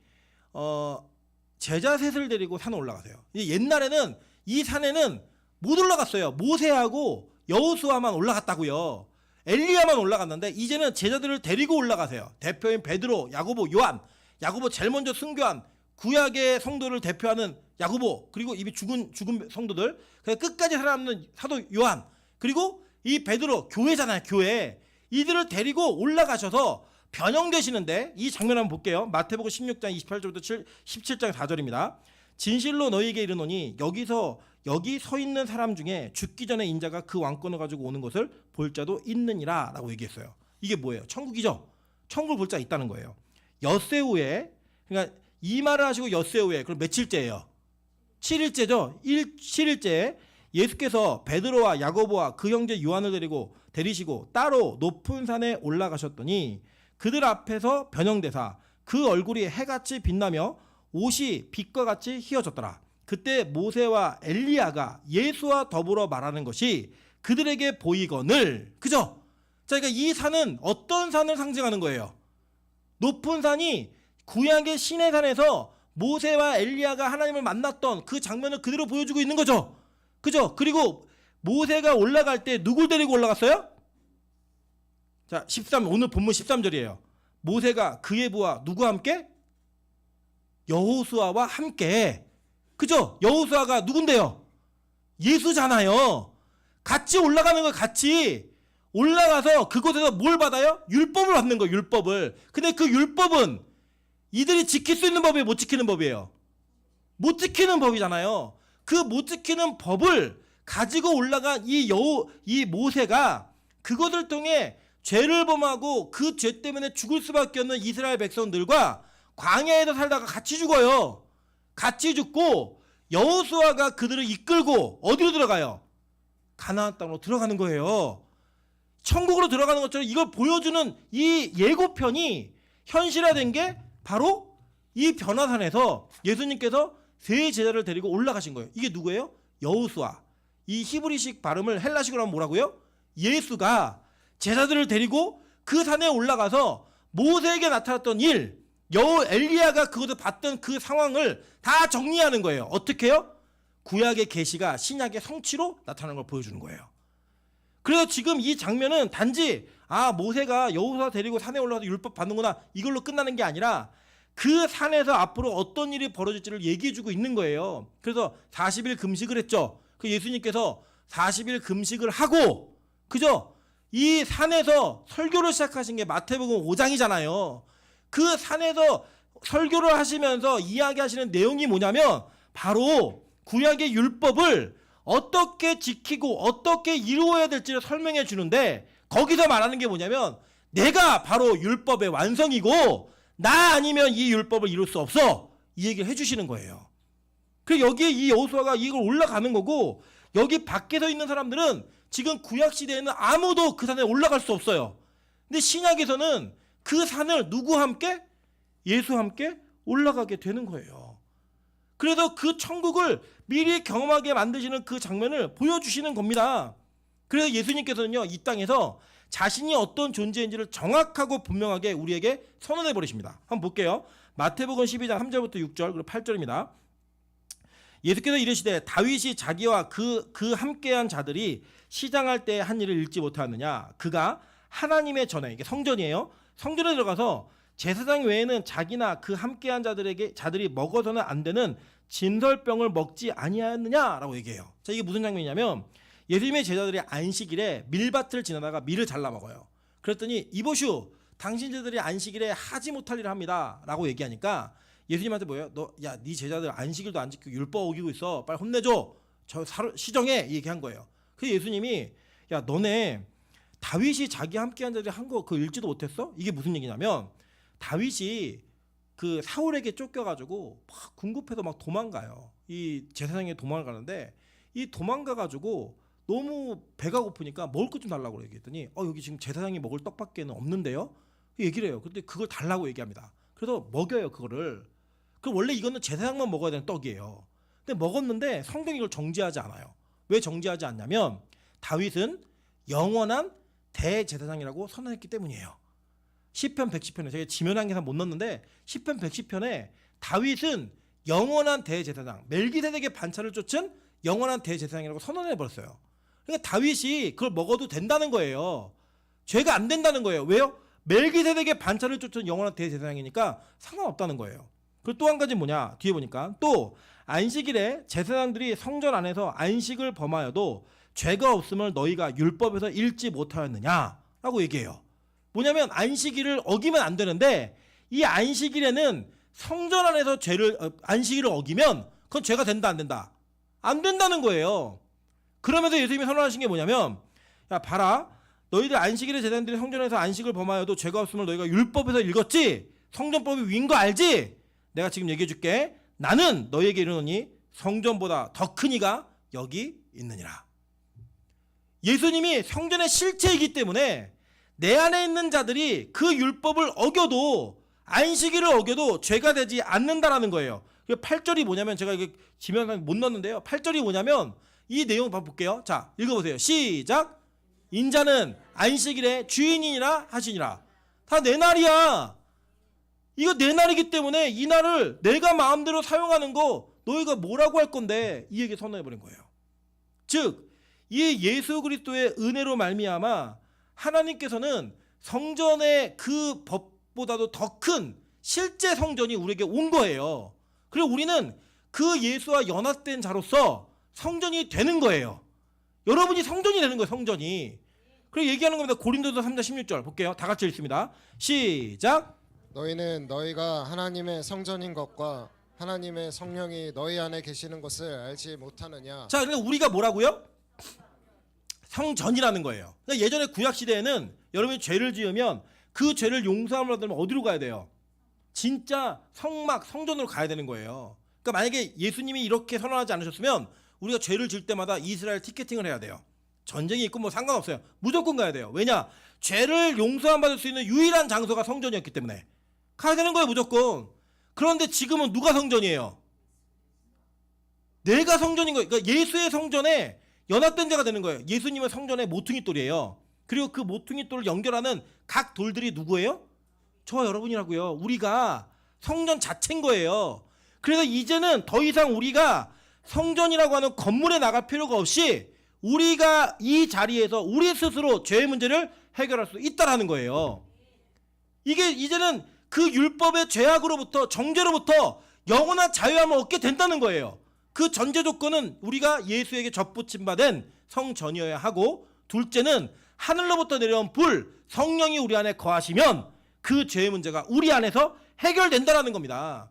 제자 셋을 데리고 산에 올라가세요. 옛날에는 이 산에는 못 올라갔어요. 모세하고 여호수아만 올라갔다고요. 엘리야만 올라갔는데 이제는 제자들을 데리고 올라가세요. 대표인 베드로, 야고보, 요한. 야고보 제일 먼저 순교한 구약의 성도를 대표하는 야고보, 그리고 이미 죽은 성도들, 그래서 끝까지 살아남는 사도 요한, 그리고 이 베드로, 교회잖아요, 교회. 이들을 데리고 올라가셔서 변형되시는데 이 장면 한번 볼게요. 마태복음 16장 28절부터 17장 4절입니다. 진실로 너희에게 이르노니 여기 서 있는 사람 중에 죽기 전에 인자가 그 왕권을 가지고 오는 것을 볼 자도 있느니라 라고 얘기했어요. 이게 뭐예요? 천국이죠. 천국을 볼 자 있다는 거예요. 엿새 후에, 그러니까 이 말을 하시고 엿새 후에, 그럼 며칠째예요? 7일째죠. 7일째 예수께서 베드로와 야고보와 그 형제 요한을 데리시고 따로 높은 산에 올라가셨더니 그들 앞에서 변형되사 그 얼굴이 해같이 빛나며 옷이 빛과 같이 희어졌더라. 그때 모세와 엘리야가 예수와 더불어 말하는 것이 그들에게 보이거늘, 그죠? 자, 그러니까 이 산은 어떤 산을 상징하는 거예요? 높은 산이 구약의 시내산에서 모세와 엘리야가 하나님을 만났던 그 장면을 그대로 보여주고 있는 거죠. 그죠? 그리고 모세가 올라갈 때 누굴 데리고 올라갔어요? 자, 오늘 본문 13절이에요. 모세가 그의 부하 누구와 함께? 여호수아와 함께. 그죠? 여호수아가 누군데요? 예수잖아요. 같이 올라가는 거, 같이 올라가서 그곳에서 뭘 받아요? 율법을 받는 거예요. 율법을. 근데 그 율법은 이들이 지킬 수 있는 법이에요, 못 지키는 법이에요? 못 지키는 법이잖아요. 그 못 지키는 법을 가지고 올라간 이 모세가 그것을 통해 죄를 범하고 그 죄 때문에 죽을 수밖에 없는 이스라엘 백성들과 광야에서 살다가 같이 죽어요. 같이 죽고 여호수아가 그들을 이끌고 어디로 들어가요? 가나안 땅으로 들어가는 거예요. 천국으로 들어가는 것처럼 이걸 보여주는 이 예고편이 현실화된 게 바로 이 변화산에서 예수님께서 세 제자를 데리고 올라가신 거예요. 이게 누구예요? 여호수아. 이 히브리식 발음을 헬라식으로 하면 뭐라고요? 예수가 제자들을 데리고 그 산에 올라가서 모세에게 나타났던 일, 엘리야가 그것을 봤던 그 상황을 다 정리하는 거예요. 어떻게 해요? 구약의 계시가 신약의 성취로 나타나는 걸 보여주는 거예요. 그래서 지금 이 장면은 단지 모세가 여호수아 데리고 산에 올라가서 율법 받는구나 이걸로 끝나는 게 아니라 그 산에서 앞으로 어떤 일이 벌어질지를 얘기해주고 있는 거예요. 그래서 40일 금식을 했죠. 그 예수님께서 40일 금식을 하고, 그죠? 이 산에서 설교를 시작하신 게 마태복음 5장이잖아요. 그 산에서 설교를 하시면서 이야기하시는 내용이 뭐냐면 바로 구약의 율법을 어떻게 지키고 어떻게 이루어야 될지를 설명해 주는데, 거기서 말하는 게 뭐냐면 내가 바로 율법의 완성이고 나 아니면 이 율법을 이룰 수 없어, 이 얘기를 해주시는 거예요. 그리고 여기에 이 여호수아가 이걸 올라가는 거고, 여기 밖에 서 있는 사람들은 지금 구약 시대에는 아무도 그 산에 올라갈 수 없어요. 근데 신약에서는 그 산을 누구와 함께? 예수와 함께 올라가게 되는 거예요. 그래서 그 천국을 미리 경험하게 만드시는 그 장면을 보여주시는 겁니다. 그래서 예수님께서는요, 이 땅에서 자신이 어떤 존재인지를 정확하고 분명하게 우리에게 선언해 버리십니다. 한번 볼게요. 마태복음 12장 3절부터 6절 그리고 8절입니다. 예수께서 이르시되 다윗이 자기와 그 함께한 자들이 시장할 때 한 일을 읽지 못하느냐. 그가 하나님의 전에, 이게 성전이에요. 성전에 들어가서 제사장 외에는 자기나 그 함께한 자들이 먹어서는 안 되는 진설병을 먹지 아니하였느냐라고 얘기해요. 자, 이게 무슨 장면이냐면 예수님의 제자들이 안식일에 밀밭을 지나다가 밀을 잘라 먹어요. 그랬더니 이보슈, 당신들이 안식일에 하지 못할 일을 합니다 라고 얘기하니까 예수님한테 뭐예요? 네 제자들 안식일도 안 지키고 율법 어기고 있어, 빨리 혼내줘, 저 시정해, 얘기한 거예요. 그래서 예수님이 너네 다윗이 자기 함께한 자들이 한 거 그거 읽지도 못했어? 이게 무슨 얘기냐면 다윗이 그 사울에게 쫓겨가지고 막 궁급해서 막 도망가요. 이 제사장에 도망을 가는데 이 도망가가지고 너무 배가 고프니까 먹을 것 좀 달라고 얘기했더니 여기 지금 제사장이 먹을 떡밖에는 없는데요? 얘기를 해요. 근데 그걸 달라고 얘기합니다. 그래서 먹여요, 그거를. 그 원래 이거는 제사장만 먹어야 되는 떡이에요. 근데 먹었는데 성경이 이걸 정지하지 않아요. 왜 정지하지 않냐면 다윗은 영원한 대제사장이라고 선언했기 때문이에요. 시편 110편에 제가 지면한 계산 못 넣었는데 시편 110편에 다윗은 영원한 대제사장, 멜기세덱의 반차를 쫓은 영원한 대제사장이라고 선언해 버렸어요. 그러니까 다윗이 그걸 먹어도 된다는 거예요. 죄가 안 된다는 거예요. 왜요? 멜기세덱의 반차를 쫓은 영원한 대제사장이니까 상관없다는 거예요. 그리고 또 한 가지 뭐냐? 뒤에 보니까 또 안식일에 제사장들이 성전 안에서 안식을 범하여도 죄가 없음을 너희가 율법에서 읽지 못하였느냐라고 얘기해요. 뭐냐면 안식일을 어기면 안 되는데 이 안식일에는 성전 안에서 안식일을 어기면 그건 죄가 된다 안 된다? 안 된다는 거예요. 그러면서 예수님이 선언하신 게 뭐냐면 야 봐라 너희들 안식일에 제사장들이 성전에서 안식을 범하여도 죄가 없음을 너희가 율법에서 읽었지? 성전법이 위인 거 알지? 내가 지금 얘기해 줄게. 나는 너희에게 이르노니 성전보다 더 큰 이가 여기 있느니라. 예수님이 성전의 실체이기 때문에 내 안에 있는 자들이 그 율법을 어겨도 안식일을 어겨도 죄가 되지 않는다라는 거예요. 8절이 뭐냐면 제가 이게 지면상 못 넣었는데요. 8절이 뭐냐면 이 내용 볼게요. 자 읽어보세요. 시작. 인자는 안식일에 주인이니라 하시니라. 다 내 날이야. 이거 내 날이기 때문에 이 날을 내가 마음대로 사용하는 거 너희가 뭐라고 할 건데 이 얘기 선언해버린 거예요. 즉 이 예수 그리스도의 은혜로 말미암아 하나님께서는 성전의 그 법보다도 더 큰 실제 성전이 우리에게 온 거예요. 그리고 우리는 그 예수와 연합된 자로서 성전이 되는 거예요. 여러분이 성전이 되는 거예요. 성전이. 그리고 얘기하는 겁니다. 고린도서 3장 16절 볼게요. 다 같이 읽습니다. 시작. 너희는 너희가 하나님의 성전인 것과 하나님의 성령이 너희 안에 계시는 것을 알지 못하느냐. 자, 그러니까 우리가 뭐라고요? 성전이라는 거예요. 그러니까 예전에 구약 시대에는 여러분이 죄를 지으면 그 죄를 용서함을 받으면 어디로 가야 돼요? 진짜 성전으로 가야 되는 거예요. 그러니까 만약에 예수님이 이렇게 선언하지 않으셨으면 우리가 죄를 지을 때마다 이스라엘 티켓팅을 해야 돼요. 전쟁이 있고 뭐 상관없어요. 무조건 가야 돼요. 왜냐? 죄를 용서함 받을 수 있는 유일한 장소가 성전이었기 때문에 가야 되는 거예요. 무조건. 그런데 지금은 누가 성전이에요? 내가 성전인 거예요. 그러니까 예수의 성전에 연합된 자가 되는 거예요. 예수님은 성전의 모퉁이돌이에요. 그리고 그 모퉁이돌을 연결하는 각 돌들이 누구예요? 저와 여러분이라고요. 우리가 성전 자체인 거예요. 그래서 이제는 더 이상 우리가 성전이라고 하는 건물에 나갈 필요가 없이 우리가 이 자리에서 우리 스스로 죄의 문제를 해결할 수 있다라는 거예요. 이게 이제는 그 율법의 죄악으로부터 정죄로부터 영원한 자유함을 얻게 된다는 거예요. 그 전제 조건은 우리가 예수에게 접붙임 받은 성전이어야 하고, 둘째는 하늘로부터 내려온 불 성령이 우리 안에 거하시면 그 죄의 문제가 우리 안에서 해결된다라는 겁니다.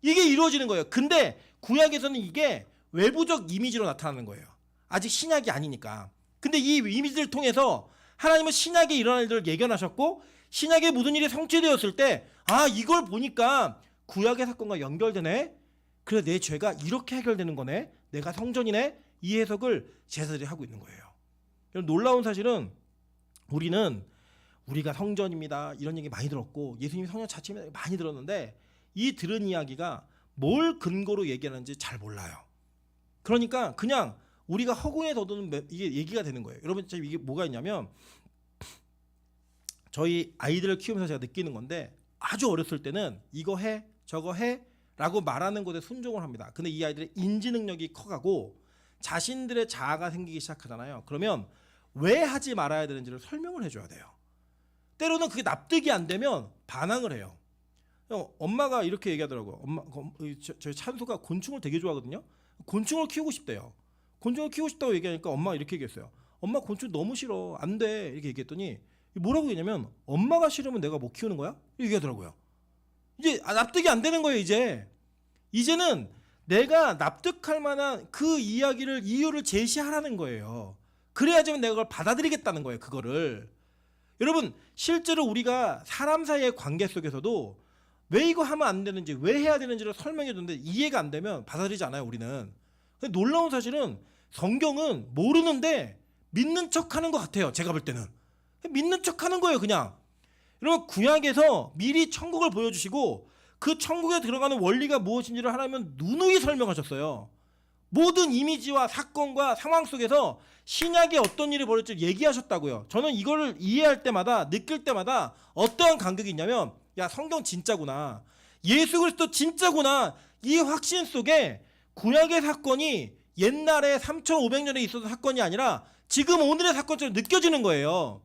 이게 이루어지는 거예요. 근데 구약에서는 이게 외부적 이미지로 나타나는 거예요. 아직 신약이 아니니까. 근데 이 이미지를 통해서 하나님은 신약에 일어날 일들을 예견하셨고, 신약에 모든 일이 성취되었을 때 아 이걸 보니까 구약의 사건과 연결되네. 그래 내 죄가 이렇게 해결되는 거네. 내가 성전이네. 이 해석을 제자들이 하고 있는 거예요. 놀라운 사실은 우리가 성전입니다. 이런 얘기 많이 들었고 예수님이 성전 자체입니다. 많이 들었는데 이 들은 이야기가 뭘 근거로 얘기하는지 잘 몰라요. 그러니까 그냥 우리가 허공에 돋우는 이게 얘기가 되는 거예요. 여러분 이게 뭐가 있냐면 저희 아이들을 키우면서 제가 느끼는 건데 아주 어렸을 때는 이거 해 저거 해 라고 말하는 것에 순종을 합니다. 근데 이 아이들의 인지 능력이 커가고 자신들의 자아가 생기기 시작하잖아요. 그러면 왜 하지 말아야 되는지를 설명을 해줘야 돼요. 때로는 그게 납득이 안 되면 반항을 해요. 엄마가 이렇게 얘기하더라고요. 저희 찬수가 곤충을 되게 좋아하거든요. 곤충을 키우고 싶대요. 곤충을 키우고 싶다고 얘기하니까 엄마가 이렇게 얘기했어요. 엄마 곤충 너무 싫어. 안 돼. 이렇게 얘기했더니 뭐라고 얘기냐면 엄마가 싫으면 내가 못 키우는 거야? 이렇게 얘기하더라고요. 이제 납득이 안 되는 거예요. 이제는 내가 납득할 만한 그 이유를 제시하라는 거예요. 그래야지만 내가 그걸 받아들이겠다는 거예요. 그거를. 여러분 실제로 우리가 사람 사이의 관계 속에서도 왜 이거 하면 안 되는지 왜 해야 되는지를 설명해 주는데 이해가 안 되면 받아들이지 않아요. 우리는. 근데 놀라운 사실은 성경은 모르는데 믿는 척하는 것 같아요. 제가 볼 때는 믿는 척하는 거예요. 그냥. 여러분 구약에서 미리 천국을 보여주시고 그 천국에 들어가는 원리가 무엇인지를 하나님은 누누이 설명하셨어요. 모든 이미지와 사건과 상황 속에서 신약에 어떤 일이 벌어질지 얘기하셨다고요. 저는 이거를 이해할 때마다 느낄 때마다 어떠한 감격이 있냐면 야 성경 진짜구나. 예수 그리스도 진짜구나. 이 확신 속에 구약의 사건이 옛날에 3500년에 있었던 사건이 아니라 지금 오늘의 사건처럼 느껴지는 거예요.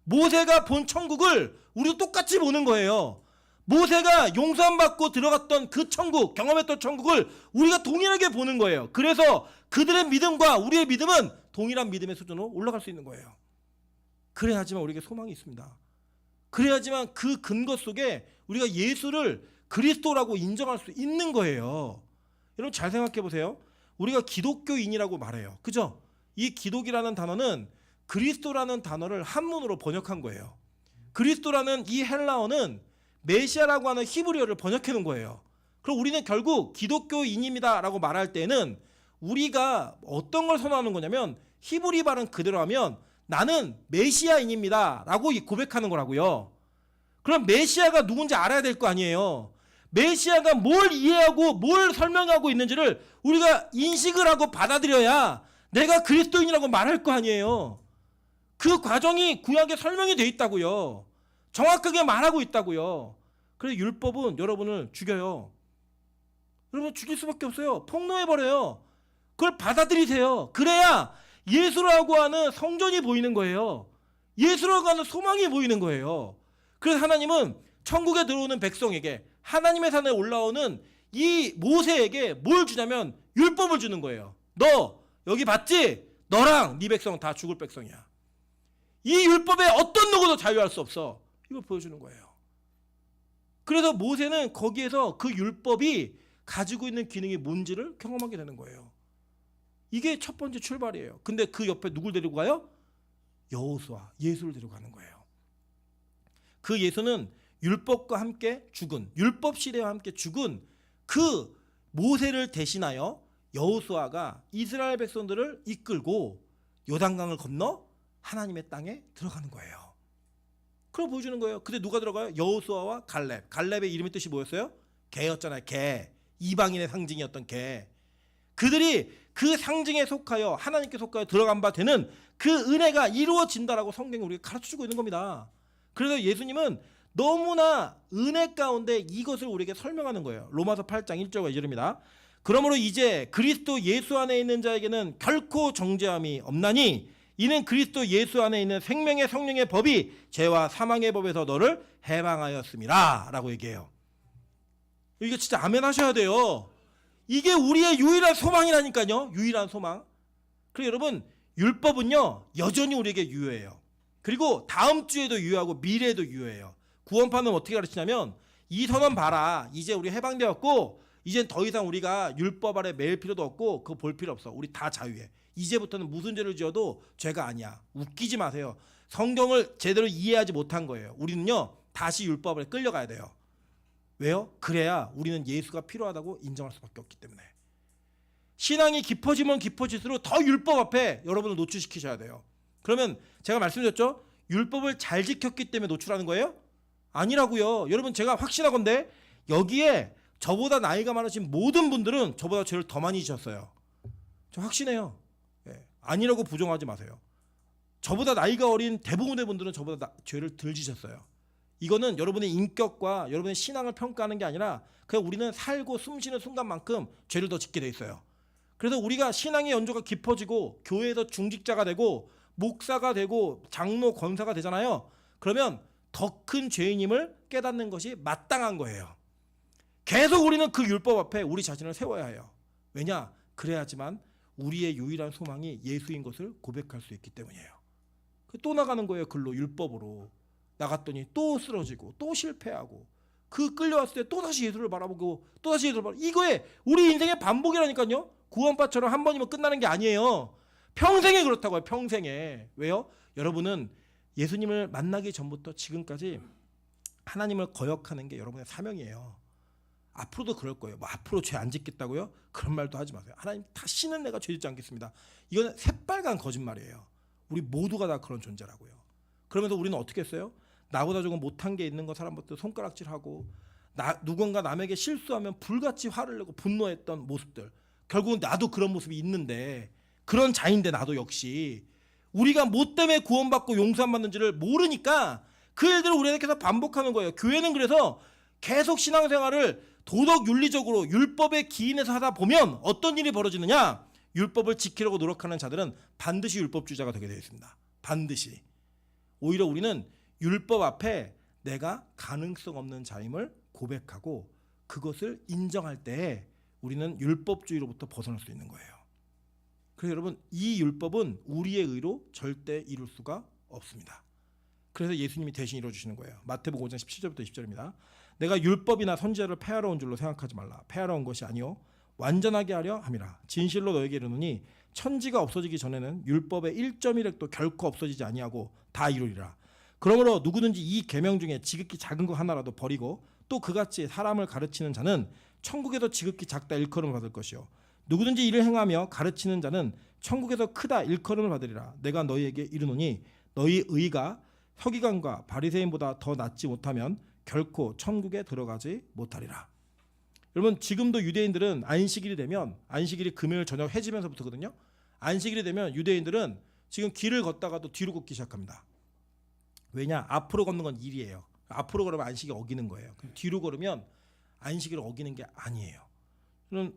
모세가 본 천국을 우리도 똑같이 보는 거예요. 모세가 용서함 받고 들어갔던 그 천국, 경험했던 천국을 우리가 동일하게 보는 거예요. 그래서 그들의 믿음과 우리의 믿음은 동일한 믿음의 수준으로 올라갈 수 있는 거예요. 그래야지만 우리에게 소망이 있습니다. 그래야지만 그 근거 속에 우리가 예수를 그리스도라고 인정할 수 있는 거예요. 여러분 잘 생각해 보세요. 우리가 기독교인이라고 말해요. 그죠? 이 기독이라는 단어는 그리스도라는 단어를 한문으로 번역한 거예요. 그리스도라는 이 헬라어는 메시아라고 하는 히브리어를 번역해 놓은 거예요. 그럼 우리는 결국 기독교인입니다라고 말할 때는 우리가 어떤 걸 선호하는 거냐면 히브리 발음 그대로 하면 나는 메시아인입니다라고 고백하는 거라고요. 그럼 메시아가 누군지 알아야 될 거 아니에요. 메시아가 뭘 이해하고 뭘 설명하고 있는지를 우리가 인식을 하고 받아들여야 내가 그리스도인이라고 말할 거 아니에요. 그 과정이 구약에 설명이 돼 있다고요. 정확하게 말하고 있다고요. 그래서 율법은 여러분을 죽여요. 여러분 죽일 수밖에 없어요. 폭로해버려요. 그걸 받아들이세요. 그래야 예수라고 하는 성전이 보이는 거예요. 예수라고 하는 소망이 보이는 거예요. 그래서 하나님은 천국에 들어오는 백성에게 하나님의 산에 올라오는 이 모세에게 뭘 주냐면 율법을 주는 거예요. 너 여기 봤지? 너랑 네 백성 다 죽을 백성이야. 이 율법에 어떤 누구도 자유할 수 없어. 이걸 보여주는 거예요. 그래서 모세는 거기에서 그 율법이 가지고 있는 기능이 뭔지를 경험하게 되는 거예요. 이게 첫 번째 출발이에요. 근데 그 옆에 누굴 데리고 가요? 여호수아, 예수를 데리고 가는 거예요. 그 예수는 율법과 함께 죽은, 율법 시대와 함께 죽은 그 모세를 대신하여 여호수아가 이스라엘 백성들을 이끌고 요단강을 건너 하나님의 땅에 들어가는 거예요. 그걸 보여주는 거예요. 근데 누가 들어가요? 여호수아와 갈렙. 갈렙의 이름의 뜻이 뭐였어요? 개였잖아요. 개. 이방인의 상징이었던 개. 그들이 그 상징에 속하여 하나님께 속하여 들어간 바 되는 그 은혜가 이루어진다라고 성경이 우리가 가르쳐주고 있는 겁니다. 그래서 예수님은 너무나 은혜 가운데 이것을 우리에게 설명하는 거예요. 로마서 8장 1절과 2절입니다. 그러므로 이제 그리스도 예수 안에 있는 자에게는 결코 정죄함이 없나니 이는 그리스도 예수 안에 있는 생명의 성령의 법이 죄와 사망의 법에서 너를 해방하였습니다 라고 얘기해요. 이거 진짜 아멘 하셔야 돼요. 이게 우리의 유일한 소망이라니까요. 유일한 소망. 그리고 여러분 율법은요 여전히 우리에게 유효해요. 그리고 다음 주에도 유효하고 미래에도 유효해요. 구원파는 어떻게 가르치냐면 이 선언 봐라. 이제 우리 해방되었고 이젠 더 이상 우리가 율법 아래 매일 필요도 없고 그거 볼 필요 없어. 우리 다 자유해. 이제부터는 무슨 죄를 지어도 죄가 아니야. 웃기지 마세요. 성경을 제대로 이해하지 못한 거예요. 우리는요 다시 율법에 끌려가야 돼요. 왜요? 그래야 우리는 예수가 필요하다고 인정할 수밖에 없기 때문에. 신앙이 깊어지면 깊어질수록 더 율법 앞에 여러분을 노출시키셔야 돼요. 그러면 제가 말씀드렸죠? 율법을 잘 지켰기 때문에 노출하는 거예요? 아니라고요. 여러분 제가 확신하건대 여기에 저보다 나이가 많으신 모든 분들은 저보다 죄를 더 많이 지셨어요. 저 확신해요. 아니라고 부정하지 마세요. 저보다 나이가 어린 대부분의 분들은 저보다 죄를 덜 지셨어요. 이거는 여러분의 인격과 여러분의 신앙을 평가하는 게 아니라 그냥 우리는 살고 숨쉬는 순간만큼 죄를 더 짓게 돼 있어요. 그래서 우리가 신앙의 연조가 깊어지고 교회에서 중직자가 되고 목사가 되고 장로 권사가 되잖아요. 그러면 더 큰 죄인임을 깨닫는 것이 마땅한 거예요. 계속 우리는 그 율법 앞에 우리 자신을 세워야 해요. 왜냐? 그래야지만 우리의 유일한 소망이 예수인 것을 고백할 수 있기 때문이에요. 또 나가는 거예요. 글로 율법으로. 나갔더니 또 쓰러지고 또 실패하고 그 끌려왔을 때 또다시 예수를 바라보고 또다시 예수를 바라보고 이거에 우리 인생의 반복이라니까요. 구원파처럼 한 번이면 끝나는 게 아니에요. 평생에 그렇다고요. 평생에. 왜요? 여러분은 예수님을 만나기 전부터 지금까지 하나님을 거역하는 게 여러분의 사명이에요. 앞으로도 그럴 거예요. 뭐 앞으로 죄 안 짓겠다고요? 그런 말도 하지 마세요. 하나님 다시는 내가 죄 짓지 않겠습니다. 이건 새빨간 거짓말이에요. 우리 모두가 다 그런 존재라고요. 그러면서 우리는 어떻게 했어요? 나보다 조금 못한 게 있는 거 사람부터 손가락질하고 누군가 남에게 실수하면 불같이 화를 내고 분노했던 모습들. 결국은 나도 그런 모습이 있는데 그런 자인데 나도 역시 우리가 뭐 때문에 구원받고 용서함 받는지를 모르니까 그 일들을 우리는 계속 반복하는 거예요. 교회는 그래서 계속 신앙생활을 도덕 윤리적으로 율법에 기인해서 하다 보면 어떤 일이 벌어지느냐? 율법을 지키려고 노력하는 자들은 반드시 율법주의자가 되게 되어 있습니다. 반드시. 오히려 우리는 율법 앞에 내가 가능성 없는 자임을 고백하고 그것을 인정할 때에 우리는 율법주의로부터 벗어날 수 있는 거예요. 그래서 여러분 이 율법은 우리의 의로 절대 이룰 수가 없습니다. 그래서 예수님이 대신 이루어주시는 거예요. 마태복음 5장 17절부터 20절입니다. 내가 율법이나 선지자를 폐하러 온 줄로 생각하지 말라. 폐하러 온 것이 아니요 완전하게 하려 함이라. 진실로 너에게 이르노니 천지가 없어지기 전에는 율법의 1.1획도 결코 없어지지 아니하고 다 이루리라. 그러므로 누구든지 이 계명 중에 지극히 작은 것 하나라도 버리고 또 그같이 사람을 가르치는 자는 천국에서 지극히 작다 일컬음을 받을 것이요 누구든지 이를 행하며 가르치는 자는 천국에서 크다 일컬음을 받으리라. 내가 너희에게 이르노니 너희 의가 서기관과 바리새인보다 더 낫지 못하면 결코 천국에 들어가지 못하리라. 여러분 지금도 유대인들은 안식일이 되면 안식일이 금요일 저녁 해지면서부터거든요. 안식일이 되면 유대인들은 지금 길을 걷다가도 뒤로 걷기 시작합니다. 왜냐? 앞으로 걷는 건 일이에요. 앞으로 걸으면 안식일 어기는 거예요. 뒤로 걸으면 안식일을 어기는 게 아니에요.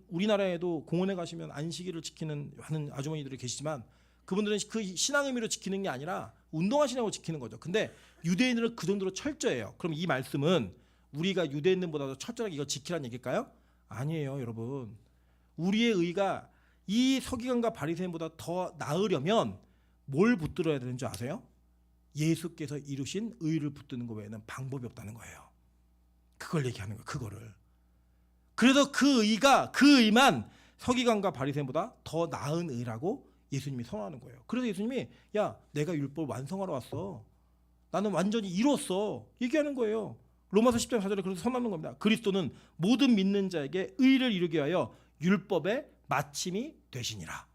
우리나라에도 공원에 가시면 안식일을 지키는 많은 아주머니들이 계시지만 그분들은 그 신앙 의미로 지키는 게 아니라 운동하시냐고 지키는 거죠. 근데 유대인들은 그 정도로 철저해요. 그럼 이 말씀은 우리가 유대인들보다 철저하게 이거 지키라는 얘기일까요? 아니에요, 여러분. 우리의 의가 이 서기관과 바리새인보다 더 나으려면 뭘 붙들어야 되는 줄 아세요? 예수께서 이루신 의를 붙드는 것 외에는 방법이 없다는 거예요. 그걸 얘기하는 거예요. 그거를. 그래서 그 의가 그 의만 서기관과 바리새인보다 더 나은 의라고 예수님이 선언하는 거예요. 그래서 예수님이 야 내가 율법 완성하러 왔어. 나는 완전히 이뤘어. 얘기하는 거예요. 로마서 10장 4절에 그래서 선언하는 겁니다. 그리스도는 모든 믿는 자에게 의를 이루게 하여 율법의 마침이 되시니라.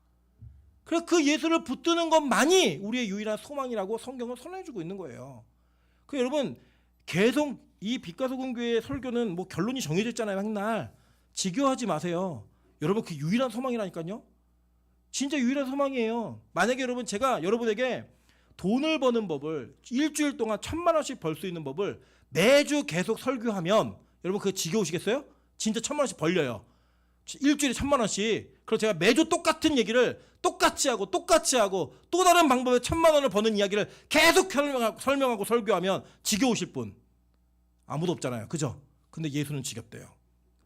그래서 그 예수를 붙드는 것만이 우리의 유일한 소망이라고 성경은 선언해주고 있는 거예요. 그 여러분 계속 이 빛과소금 교회의 설교는 뭐 결론이 정해져 있잖아요. 맨날 지겨워하지 마세요. 여러분 그 유일한 소망이라니까요. 진짜 유일한 소망이에요. 만약에 여러분 제가 여러분에게 돈을 버는 법을 일주일 동안 1,000만 원씩 벌 수 있는 법을 매주 계속 설교하면 여러분 그거 지겨우시겠어요? 진짜 1,000만 원씩 벌려요. 일주일에 1,000만 원씩. 그래서 제가 매주 똑같은 얘기를 똑같이 하고 또 다른 방법에 1,000만 원을 버는 이야기를 계속 설명하고 설교하면 지겨우실 분 아무도 없잖아요. 그죠? 근데 예수는 지겹대요.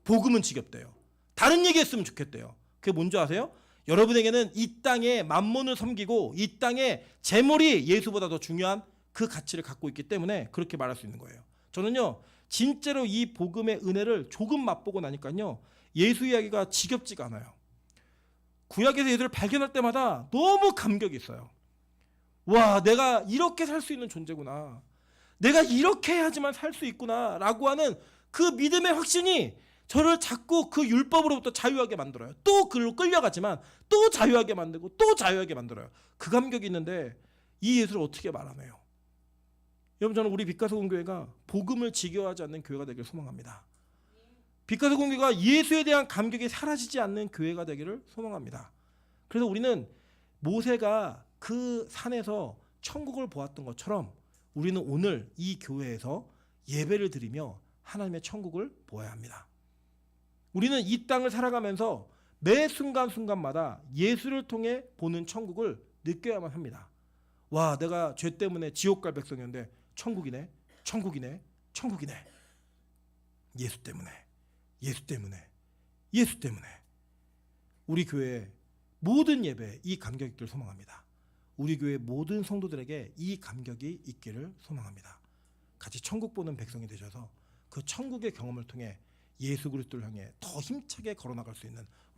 복음은 지겹대요. 다른 얘기했으면 좋겠대요. 그게 뭔지 아세요? 여러분에게는 이 땅에 만몬을 섬기고 이 땅에 재물이 예수보다 더 중요한 그 가치를 갖고 있기 때문에 그렇게 말할 수 있는 거예요. 저는요 진짜로 이 복음의 은혜를 조금 맛보고 나니까요 예수 이야기가 지겹지가 않아요. 구약에서 예수를 발견할 때마다 너무 감격이 있어요. 와 내가 이렇게 살 수 있는 존재구나. 내가 이렇게 해야지만 살 수 있구나 라고 하는 그 믿음의 확신이 저를 자꾸 그 율법으로부터 자유하게 만들어요. 또 그걸로 끌려가지만 또 자유하게 만들고 또 자유하게 만들어요. 그 감격이 있는데 이 예수를 어떻게 말하네요. 여러분 저는 우리 빛과소금 교회가 복음을 지겨워하지 않는 교회가 되기를 소망합니다. 빛과소금 교회가 예수에 대한 감격이 사라지지 않는 교회가 되기를 소망합니다. 그래서 우리는 모세가 그 산에서 천국을 보았던 것처럼 우리는 오늘 이 교회에서 예배를 드리며 하나님의 천국을 보아야 합니다. 우리는 이 땅을 살아가면서 매 순간순간마다 예수를 통해 보는 천국을 느껴야만 합니다. 와 내가 죄 때문에 지옥 갈 백성이었는데 천국이네. 예수 때문에 우리 교회의 모든 예배에 이 감격이 있기를 소망합니다. 우리 교회 모든 성도들에게 이 감격이 있기를 소망합니다. 같이 천국 보는 백성이 되셔서 그 천국의 경험을 통해 예수 그리스도를 향해 더 힘차게 걸어나갈 수 있는